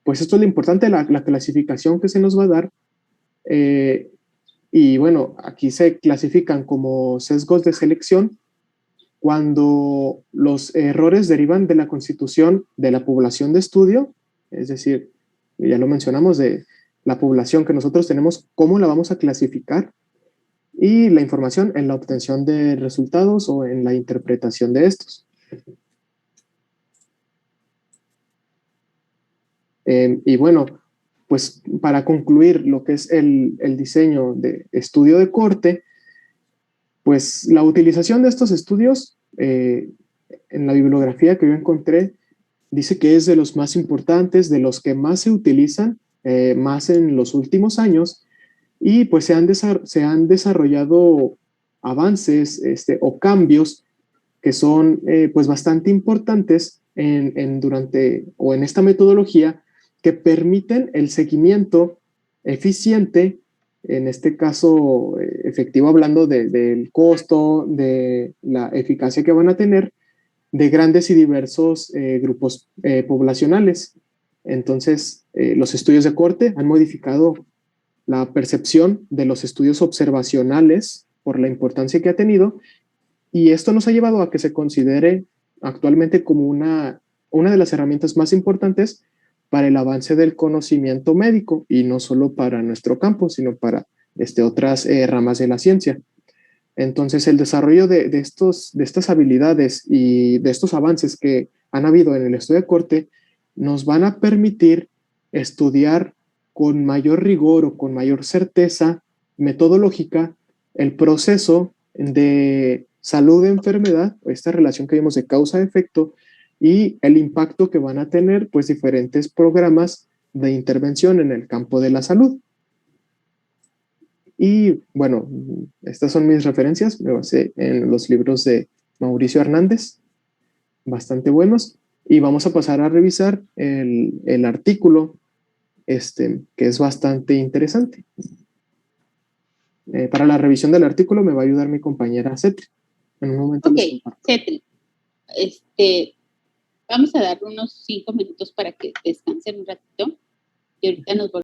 pues esto es lo importante, la clasificación que se nos va a dar. Y bueno, aquí se clasifican como sesgos de selección cuando los errores derivan de la constitución de la población de estudio, es decir, ya lo mencionamos, de la población que nosotros tenemos, cómo la vamos a clasificar, y la información en la obtención de resultados o en la interpretación de estos. Y bueno, pues para concluir lo que es el diseño de estudio de corte, pues la utilización de estos estudios, en la bibliografía que yo encontré, dice que es de los más importantes, de los que más se utilizan, más en los últimos años, y pues se han desarrollado avances o cambios que son pues bastante importantes durante o en esta metodología, que permiten el seguimiento eficiente, en este caso efectivo, hablando del costo, de la eficacia que van a tener, de grandes y diversos grupos poblacionales. Entonces, los estudios de corte han modificado la percepción de los estudios observacionales por la importancia que ha tenido, y esto nos ha llevado a que se considere actualmente como una de las herramientas más importantes para el avance del conocimiento médico, y no solo para nuestro campo, sino para otras ramas de la ciencia. Entonces, el desarrollo de estas habilidades y de estos avances que han habido en el estudio de corte nos van a permitir estudiar con mayor rigor o con mayor certeza metodológica el proceso de salud-enfermedad, esta relación que vimos de causa-efecto, y el impacto que van a tener pues diferentes programas de intervención en el campo de la salud. Y bueno, estas son mis referencias, me basé en los libros de Mauricio Hernández, bastante buenos, y vamos a pasar a revisar el artículo, que es bastante interesante. Para la revisión del artículo me va a ayudar mi compañera Cetri. En un momento. Ok, Cetri. Vamos a dar unos 5 minutos para que descansen un ratito y ahorita nos volvemos.